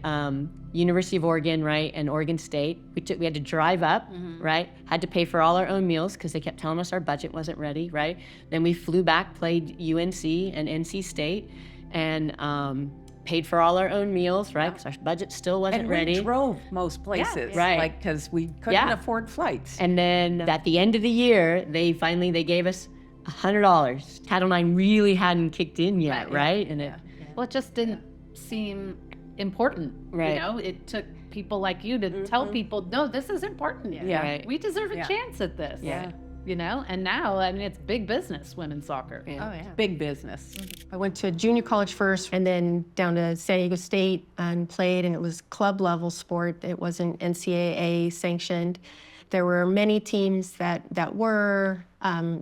Speaker 3: University of Oregon, right, and Oregon State. We had to drive up, right? Had to pay for all our own meals because they kept telling us our budget wasn't ready, right? Then we flew back, played UNC and NC State, and paid for all our own meals, right? Because our budget still wasn't ready.
Speaker 13: And we drove most places,
Speaker 3: right?
Speaker 13: Because we couldn't afford flights.
Speaker 3: And then at the end of the year, they gave us $100. Title IX really hadn't kicked in yet, right? And
Speaker 18: Well, it just didn't seem important,
Speaker 3: right?
Speaker 18: It took people like you to tell people, no, this is important.
Speaker 3: Right.
Speaker 18: We deserve a chance at this. And now, it's big business, women's soccer.
Speaker 16: Oh, yeah.
Speaker 13: Big business.
Speaker 16: I went to junior college first and then down to San Diego State and played, and it was club level sport. It wasn't NCAA sanctioned. There were many teams that were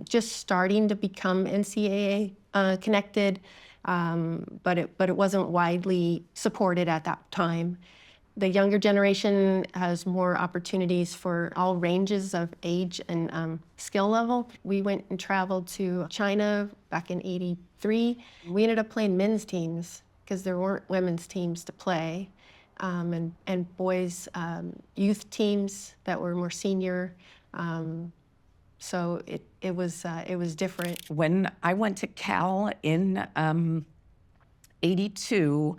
Speaker 16: just starting to become NCAA connected. But it wasn't widely supported at that time. The younger generation has more opportunities for all ranges of age and skill level. We went and traveled to China back in '83. We ended up playing men's teams because there weren't women's teams to play, and boys youth teams that were more senior. So it was different.
Speaker 13: When I went to Cal in '82,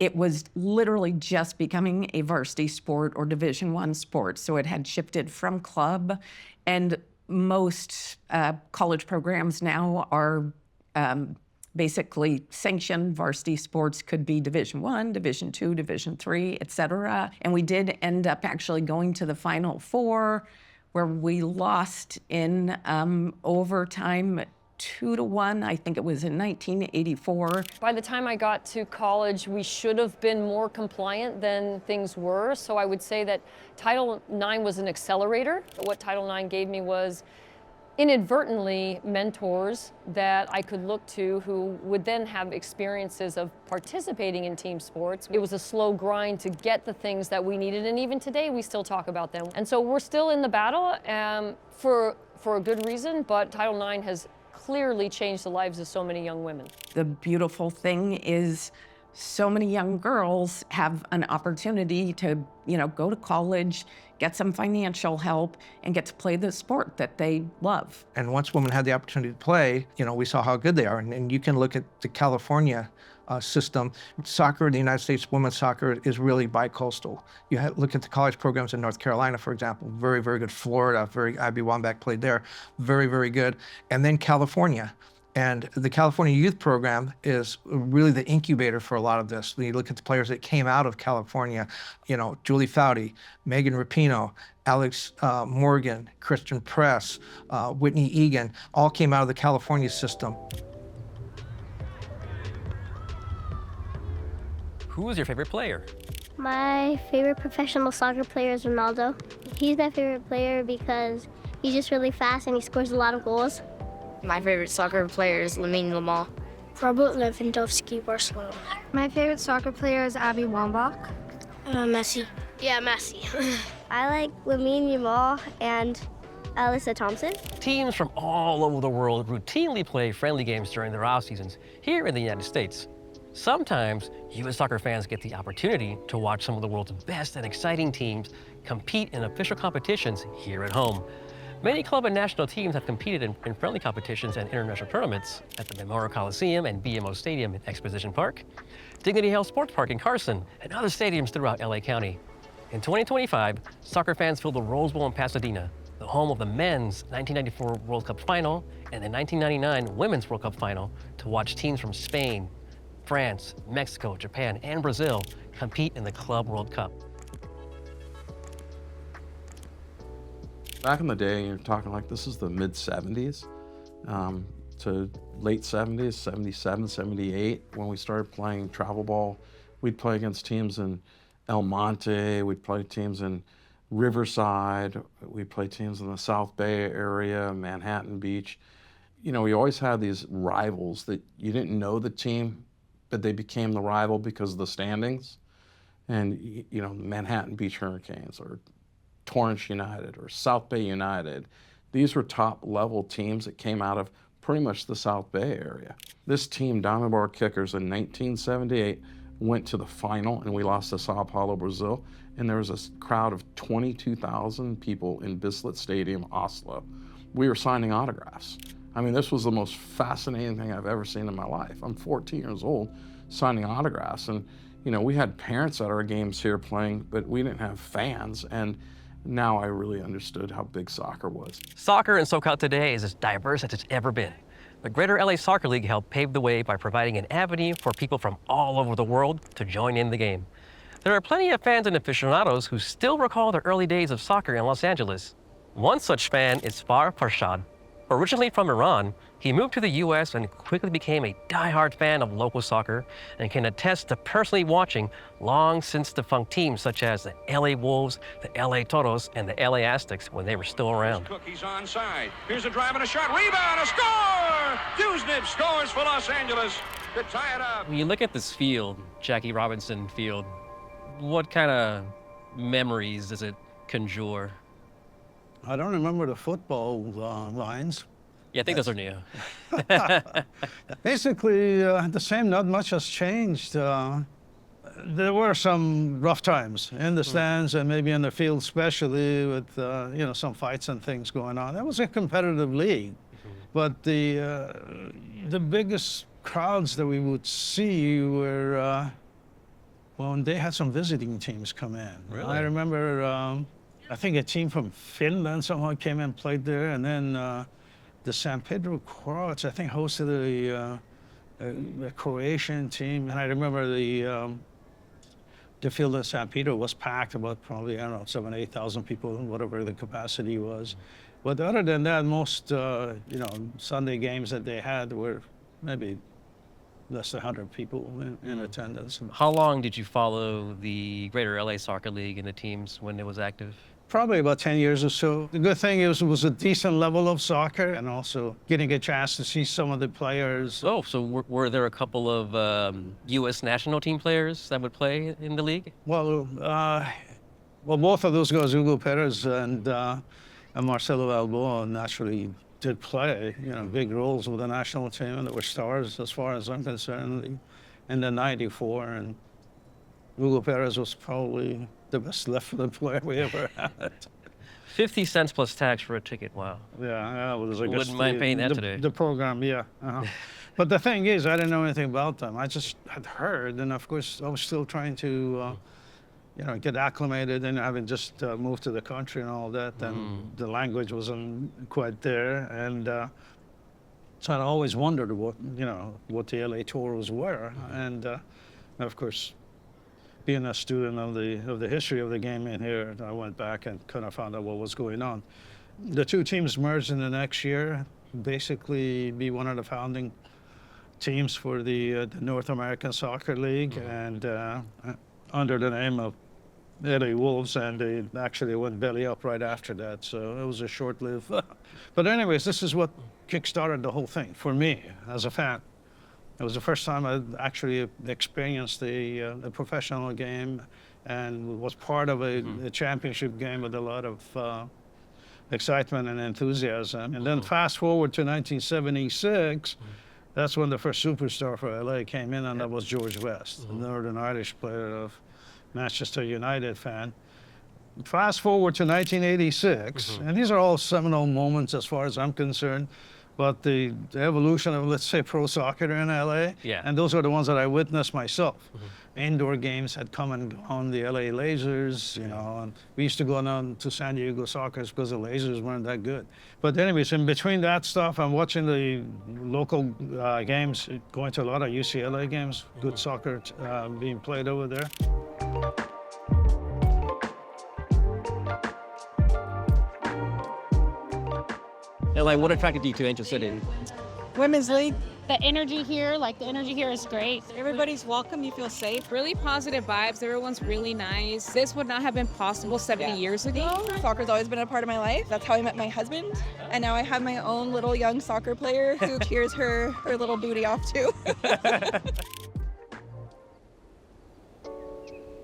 Speaker 13: it was literally just becoming a varsity sport or Division I sport. So it had shifted from club, and most college programs now are basically sanctioned varsity sports. Could be Division I, Division II, Division III, et cetera. And we did end up actually going to the Final Four, where we lost in overtime 2-1. I think it was in 1984.
Speaker 19: By the time I got to college, we should have been more compliant than things were. So I would say that Title IX was an accelerator. What Title IX gave me was inadvertently mentors that I could look to who would then have experiences of participating in team sports. It was a slow grind to get the things that we needed, and even today we still talk about them. And so we're still in the battle for a good reason, but Title IX has clearly changed the lives of so many young women.
Speaker 13: The beautiful thing is so many young girls have an opportunity to, go to college, get some financial help, and get to play the sport that they love.
Speaker 1: And once women had the opportunity to play, we saw how good they are. And you can look at the California system. Soccer, the United States women's soccer is really bi-coastal. Look at the college programs in North Carolina, for example, very, very good. Florida, Abby Wambach played there, very, very good. And then California. And the California Youth Program is really the incubator for a lot of this. When you look at the players that came out of California, Julie Foudy, Megan Rapinoe, Alex Morgan, Christian Press, Whitney Egan, all came out of the California system.
Speaker 2: Who is your favorite player?
Speaker 5: My favorite professional soccer player is Ronaldo. He's my favorite player because he's just really fast and he scores a lot of goals.
Speaker 6: My favorite soccer player is Lamine Yamal.
Speaker 5: Robert Lewandowski, Barcelona.
Speaker 6: My favorite soccer player is Abby Wambach.
Speaker 5: Messi. Yeah, Messi. I like Lamine Yamal and Alyssa Thompson.
Speaker 2: Teams from all over the world routinely play friendly games during their off seasons here in the United States. Sometimes, U.S. soccer fans get the opportunity to watch some of the world's best and exciting teams compete in official competitions here at home. Many club and national teams have competed in friendly competitions and international tournaments at the Memorial Coliseum and BMO Stadium in Exposition Park, Dignity Health Sports Park in Carson, and other stadiums throughout LA County. In 2025, soccer fans filled the Rose Bowl in Pasadena, the home of the men's 1994 World Cup final and the 1999 Women's World Cup final, to watch teams from Spain, France, Mexico, Japan, and Brazil compete in the Club World Cup.
Speaker 7: Back in the day, you're talking like this is the mid-'70s to late 70s, 77, 78, when we started playing travel ball. We'd play against teams in El Monte, we'd play teams in Riverside, we'd play teams in the South Bay area, Manhattan Beach. We always had these rivals that you didn't know the team, but they became the rival because of the standings. And, Manhattan Beach Hurricanes or Torrance United or South Bay United. These were top level teams that came out of pretty much the South Bay area. This team, Diamond Bar Kickers, in 1978 went to the final and we lost to Sao Paulo, Brazil. And there was a crowd of 22,000 people in Bislett Stadium, Oslo. We were signing autographs. This was the most fascinating thing I've ever seen in my life. I'm 14 years old, signing autographs. And, we had parents at our games here playing, but we didn't have fans. And now I really understood how big soccer was.
Speaker 2: Soccer in SoCal today is as diverse as it's ever been. The Greater LA Soccer League helped pave the way by providing an avenue for people from all over the world to join in the game. There are plenty of fans and aficionados who still recall the early days of soccer in Los Angeles. One such fan is Far Farshad. Originally from Iran, he moved to the U.S. and quickly became a die-hard fan of local soccer and can attest to personally watching long since defunct teams such as the LA Wolves, the LA Toros, and the LA Aztecs when they were still around.
Speaker 12: Cookies onside. Here's a drive and a shot. Rebound, a score! Dewsnip scores for Los Angeles to tie it up.
Speaker 2: When you look at this field, Jackie Robinson Field, what kind of memories does it conjure?
Speaker 15: I don't remember the football lines.
Speaker 2: Yeah, I think those are new.
Speaker 15: Basically, the same, not much has changed. There were some rough times in the stands and maybe in the field, especially with some fights and things going on. It was a competitive league, but the biggest crowds that we would see were when they had some visiting teams come in.
Speaker 2: Really?
Speaker 15: I remember. I think a team from Finland somehow came and played there, and then the San Pedro Croats, I think, hosted a Croatian team. And I remember the field at San Pedro was packed, about probably, 7,000 to 8,000 people, whatever the capacity was. But other than that, most Sunday games that they had were maybe less than 100 people in attendance.
Speaker 2: How long did you follow the Greater LA Soccer League and the teams when it was active?
Speaker 15: Probably about 10 years or so. The good thing is it was a decent level of soccer and also getting a chance to see some of the players.
Speaker 2: Oh, so were there a couple of U.S. national team players that would play in the league?
Speaker 15: Well, both of those guys, Hugo Perez and Marcelo Balboa, naturally did play, big roles with the national team, and they were stars as far as I'm concerned in the '94. And Hugo Perez was probably the best left-footed player we ever had.
Speaker 2: 50 cents plus tax for a ticket, wow.
Speaker 15: Yeah, it was, I guess,
Speaker 2: Wouldn't mind paying that today.
Speaker 15: The program, yeah. But the thing is, I didn't know anything about them. I just had heard, and of course, I was still trying to, get acclimated, and having just moved to the country and all that, and the language wasn't quite there, and so I always wondered what the LA Toros were, and of course, being a student of the history of the game in here, I went back and kind of found out what was going on. The two teams merged in the next year, basically be one of the founding teams for the North American Soccer League, and under the name of LA Wolves, and they actually went belly up right after that, so it was a short-lived. But anyways, this is what kick-started the whole thing for me as a fan. It was the first time I actually experienced the professional game and was part of a championship game with a lot of excitement and enthusiasm. And then fast forward to 1976, that's when the first superstar for LA came in, and that was George West, the Northern Irish player of Manchester United fan. Fast forward to 1986, and these are all seminal moments as far as I'm concerned. But the evolution of, let's say, pro soccer in LA, and those are the ones that I witnessed myself. Indoor games had come and gone, the LA Lasers, and we used to go down to San Diego Sockers because the Lasers weren't that good. But anyways, in between that stuff, I'm watching the local games, going to a lot of UCLA games, good soccer being played over there.
Speaker 2: Like, what attracted you to Angel City?
Speaker 9: Women's League.
Speaker 14: The energy here, the energy here is great.
Speaker 9: Everybody's welcome, you feel safe.
Speaker 23: Really positive vibes, everyone's really nice. This would not have been possible 70 years ago.
Speaker 9: Soccer's always been a part of my life. That's how I met my husband. And now I have my own little young soccer player who cheers her little booty off too.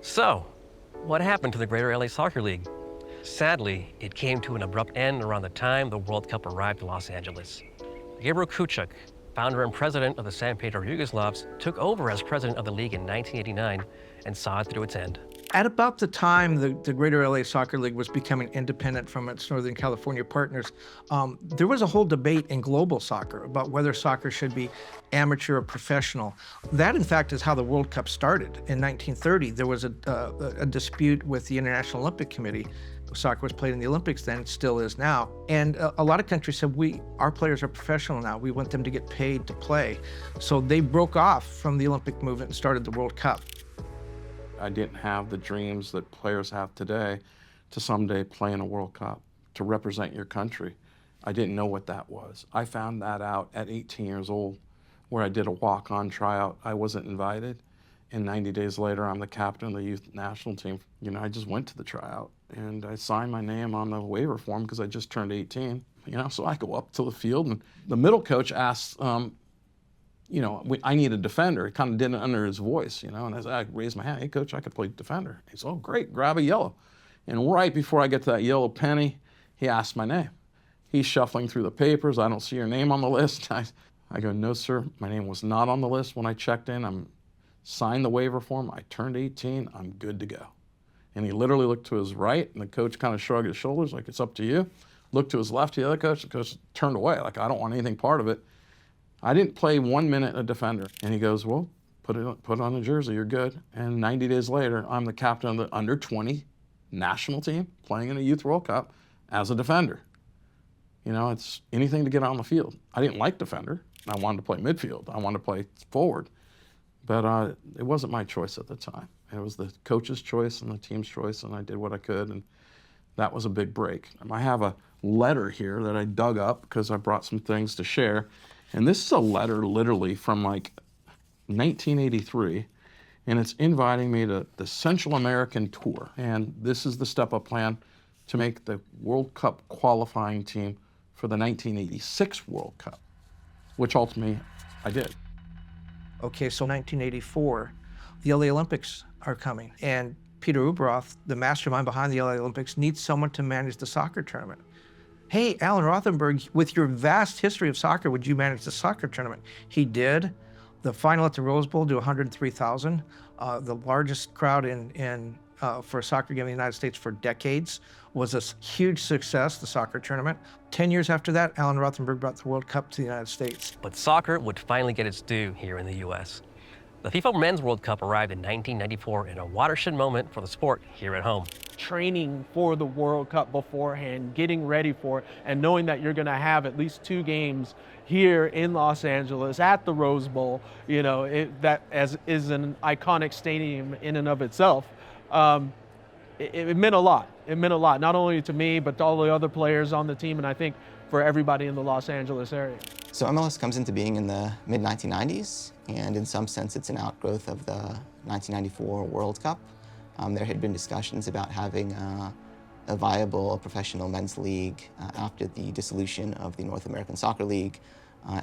Speaker 2: So, what happened to the Greater LA Soccer League? Sadly, it came to an abrupt end around the time the World Cup arrived in Los Angeles. Gabriel Kuchuk, founder and president of the San Pedro Yugoslavs, took over as president of the league in 1989 and saw it through its end.
Speaker 1: At about the time the Greater LA Soccer League was becoming independent from its Northern California partners, there was a whole debate in global soccer about whether soccer should be amateur or professional. That, in fact, is how the World Cup started. In 1930, there was a dispute with the International Olympic Committee. Soccer was played in the Olympics then, it still is now. And a lot of countries said, our players are professional now. We want them to get paid to play. So they broke off from the Olympic movement and started the World Cup.
Speaker 7: I didn't have the dreams that players have today to someday play in a World Cup, to represent your country. I didn't know what that was. I found that out at 18 years old, where I did a walk-on tryout. I wasn't invited, and 90 days later, I'm the captain of the youth national team. I just went to the tryout, and I signed my name on the waiver form because I just turned 18. So I go up to the field, and the middle coach asks, I need a defender. He kind of did it under his voice, and I raised my hand. Hey, coach, I could play defender. He said, oh, great, grab a yellow. And right before I get to that yellow penny, he asked my name. He's shuffling through the papers. I don't see your name on the list. I go, no, sir, my name was not on the list when I checked in. I signed the waiver form. I turned 18. I'm good to go. And he literally looked to his right, and the coach kind of shrugged his shoulders like, it's up to you. Looked to his left, the coach turned away, like, I don't want anything part of it. I didn't play 1 minute a defender. And he goes, well, put it on the jersey, you're good. And 90 days later, I'm the captain of the under-20 national team playing in a Youth World Cup as a defender. It's anything to get on the field. I didn't like defender. I wanted to play midfield. I wanted to play forward. But it wasn't my choice at the time. It was the coach's choice and the team's choice, and I did what I could, and that was a big break. I have a letter here that I dug up because I brought some things to share. And this is a letter literally from 1983, and it's inviting me to the Central American tour. And this is the step-up plan to make the World Cup qualifying team for the 1986 World Cup, which ultimately I did.
Speaker 1: Okay, so 1984, the LA Olympics are coming, and Peter Ueberroth, the mastermind behind the LA Olympics, needs someone to manage the soccer tournament. Hey, Alan Rothenberg, with your vast history of soccer, would you manage the soccer tournament? He did. The final at the Rose Bowl drew 103,000, the largest crowd for a soccer game in the United States for decades. Was a huge success, the soccer tournament. 10 years after that, Alan Rothenberg brought the World Cup to the United States.
Speaker 2: But soccer would finally get its due here in the U.S. The FIFA Men's World Cup arrived in 1994 in a watershed moment for the sport here at home.
Speaker 8: Training for the World Cup beforehand, getting ready for it, and knowing that you're going to have at least 2 games here in Los Angeles at the Rose Bowl, you know, that is an iconic stadium in and of itself. It meant a lot. It meant a lot, not only to me, but to all the other players on the team, and I think for everybody in the Los Angeles area.
Speaker 4: So MLS comes into being in the mid-1990s, and in some sense it's an outgrowth of the 1994 World Cup. There had been discussions about having a viable professional men's league after the dissolution of the North American Soccer League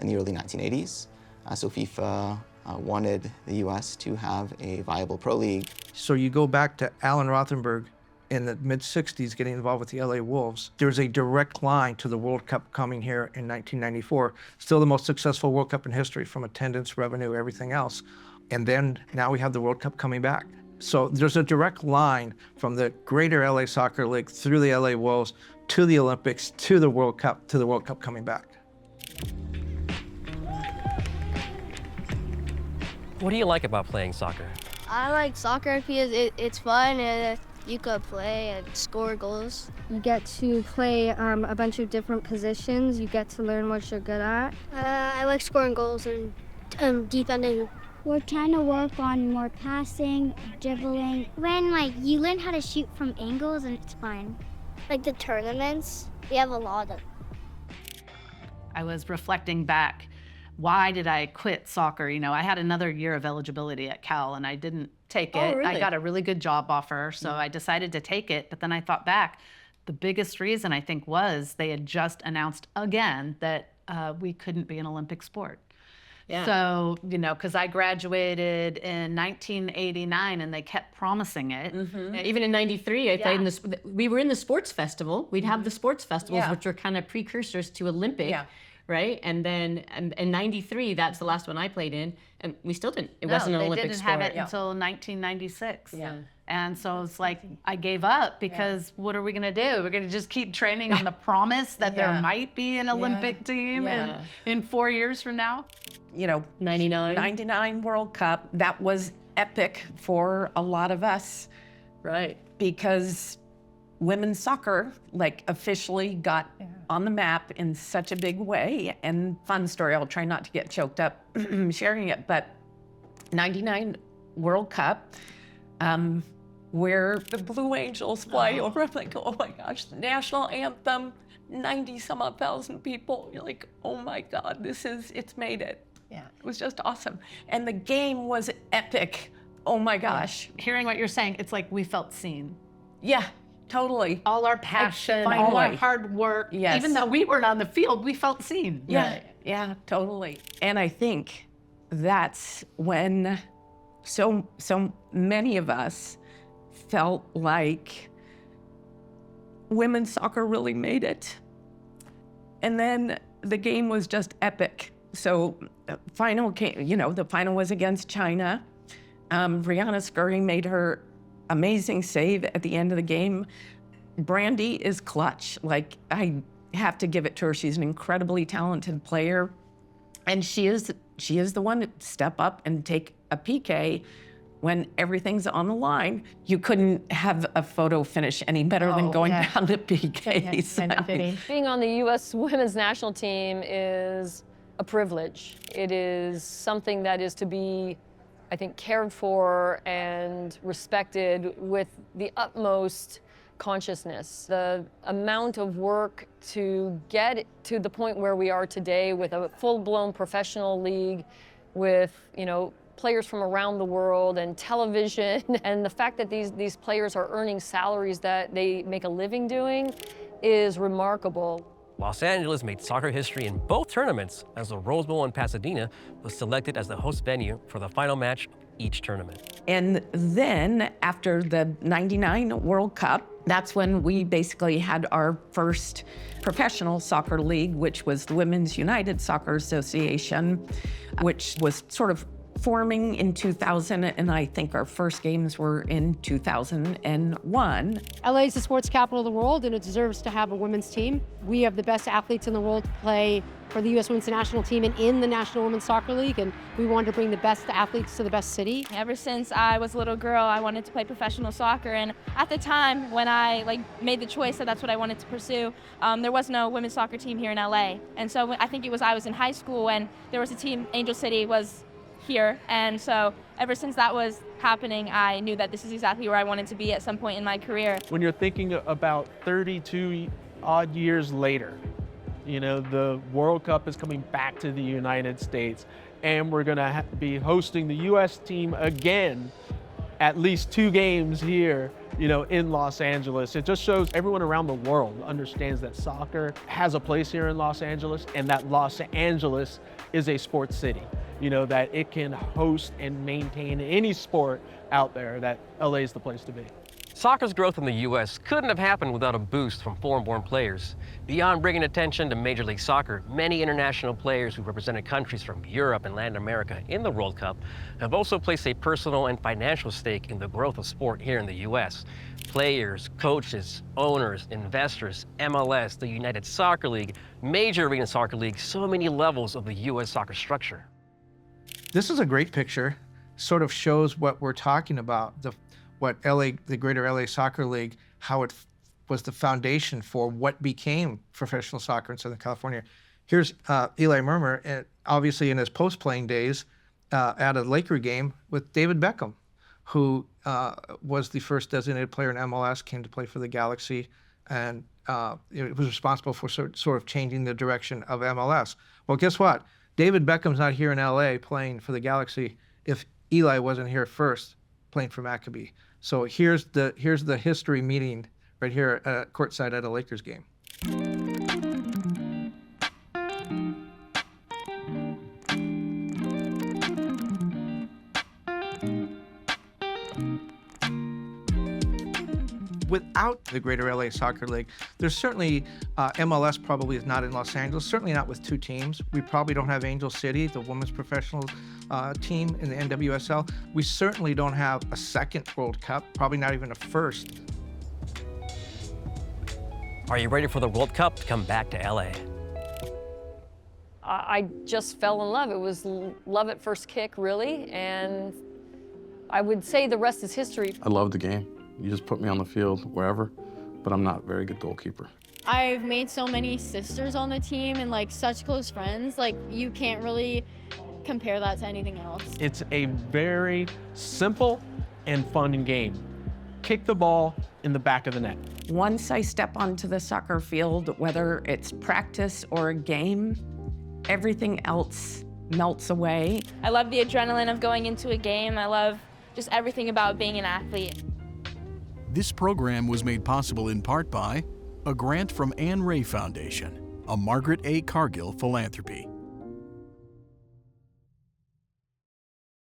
Speaker 4: in the early 1980s. So FIFA wanted the U.S. to have a viable pro league.
Speaker 1: So you go back to Alan Rothenberg in the mid-60s getting involved with the LA Wolves. There's a direct line to the World Cup coming here in 1994. Still the most successful World Cup in history from attendance, revenue, everything else. And then now we have the World Cup coming back. So there's a direct line from the greater LA Soccer League through the LA Wolves to the Olympics to the World Cup coming back.
Speaker 2: What do you like about playing soccer?
Speaker 5: I like soccer because it's fun and you could play and score goals.
Speaker 6: You get to play a bunch of different positions. You get to learn what you're good at.
Speaker 5: I like scoring goals and defending.
Speaker 10: We're trying to work on more passing, dribbling. When you learn how to shoot from angles and it's fun.
Speaker 5: Like the tournaments, we have a lot of.
Speaker 18: I was reflecting back. Why did I quit soccer? You know, I had another year of eligibility at Cal and I didn't take it.
Speaker 3: Oh, really?
Speaker 18: I got a really good job offer, so I decided to take it. But then I thought back, the biggest reason I think was they had just announced again that we couldn't be an Olympic sport.
Speaker 3: Yeah.
Speaker 18: So, you know, because I graduated in 1989 and they kept promising it.
Speaker 3: Yeah, even in '93, I played in we were in the sports festival. We'd have the sports festivals, which were kind of precursors to Olympic. Right, and then in '93, that's the last one I played in, and we still didn't. It wasn't an Olympic sport.
Speaker 18: They didn't have it until 1996. And so it's like I gave up because what are we gonna do? We're gonna just keep training on the promise that there might be an Olympic team in 4 years from now.
Speaker 13: You know, 99 World Cup, that was epic for a lot of us.
Speaker 3: Right.
Speaker 13: Because women's soccer officially got on the map in such a big way. And fun story, I'll try not to get choked up sharing it, but 99 World Cup, where the Blue Angels fly over, I'm like, oh my gosh, the national anthem, 90 some odd thousand people. You're like, oh my God, it's made it. Yeah. It was just awesome. And the game was epic. Oh my gosh.
Speaker 18: Hearing what you're saying, it's like we felt seen.
Speaker 13: Yeah. Totally.
Speaker 18: All our passion, all our hard work.
Speaker 13: Yes.
Speaker 18: Even though we weren't on the field, we felt seen.
Speaker 13: Yeah, right. Yeah, totally. And I think that's when so many of us felt like women's soccer really made it. And then the game was just epic. So the final was against China. Brianna Scurry made her amazing save at the end of the game. Brandy is clutch. I have to give it to her. She's an incredibly talented player. And she is the one to step up and take a PK when everything's on the line. You couldn't have a photo finish any better than going down to PKs.
Speaker 19: Being on the U.S. women's national team is a privilege. It is something that is to be, I think, cared for and respected with the utmost consciousness. The amount of work to get to the point where we are today with a full-blown professional league with, players from around the world and television, and the fact that these players are earning salaries that they make a living doing is remarkable.
Speaker 2: Los Angeles made soccer history in both tournaments, as the Rose Bowl in Pasadena was selected as the host venue for the final match of each tournament.
Speaker 13: And then after the '99 World Cup, that's when we basically had our first professional soccer league, which was the Women's United Soccer Association, which was sort of forming in 2000, and I think our first games were in 2001.
Speaker 11: LA is the sports capital of the world, and it deserves to have a women's team. We have the best athletes in the world to play for the U.S. Women's National Team and in the National Women's Soccer League, and we wanted to bring the best athletes to the best city.
Speaker 17: Ever since I was a little girl, I wanted to play professional soccer, and at the time when I made the choice that that's what I wanted to pursue, there was no women's soccer team here in LA. And so I think I was in high school when there was a team, Angel City was here, and so ever since that was happening, I knew that this is exactly where I wanted to be at some point in my career.
Speaker 8: When you're thinking about 32 odd years later, you know, the World Cup is coming back to the United States, and we're going to be hosting the U.S. team again, at least 2 games here, you know, in Los Angeles. It just shows everyone around the world understands that soccer has a place here in Los Angeles, and that Los Angeles is a sports city. You know, that it can host and maintain any sport out there, that LA is the place to be.
Speaker 2: Soccer's growth in the U.S. couldn't have happened without a boost from foreign-born players. Beyond bringing attention to Major League Soccer, many international players who represented countries from Europe and Latin America in the World Cup have also placed a personal and financial stake in the growth of sport here in the U.S. Players, coaches, owners, investors, MLS, the United Soccer League, Major Arena Soccer League, so many levels of the U.S. soccer structure.
Speaker 1: This is a great picture. Sort of shows what we're talking about, the Greater LA Soccer League, how it was the foundation for what became professional soccer in Southern California. Here's Eli Mermer, obviously in his post-playing days, at a Laker game with David Beckham, who was the first designated player in MLS, came to play for the Galaxy, and it was responsible for sort of changing the direction of MLS. Well, guess what? David Beckham's not here in LA playing for the Galaxy if Eli wasn't here first playing for Maccabi. So here's the history meeting right here courtside at a Lakers game. Without the Greater LA Soccer League, there's certainly, MLS probably is not in Los Angeles, certainly not with 2 teams. We probably don't have Angel City, the women's professional team in the NWSL. We certainly don't have a second World Cup, probably not even a first.
Speaker 2: Are you ready for the World Cup to come back to LA?
Speaker 19: I just fell in love. It was love at first kick, really, and I would say the rest is history.
Speaker 7: I love the game. You just put me on the field wherever, but I'm not a very good goalkeeper.
Speaker 21: I've made so many sisters on the team and such close friends. You can't really compare that to anything else.
Speaker 8: It's a very simple and fun game. Kick the ball in the back of the net.
Speaker 13: Once I step onto the soccer field, whether it's practice or a game, everything else melts away.
Speaker 17: I love the adrenaline of going into a game. I love just everything about being an athlete.
Speaker 24: This program was made possible in part by a grant from Anne Ray Foundation, a Margaret A. Cargill philanthropy.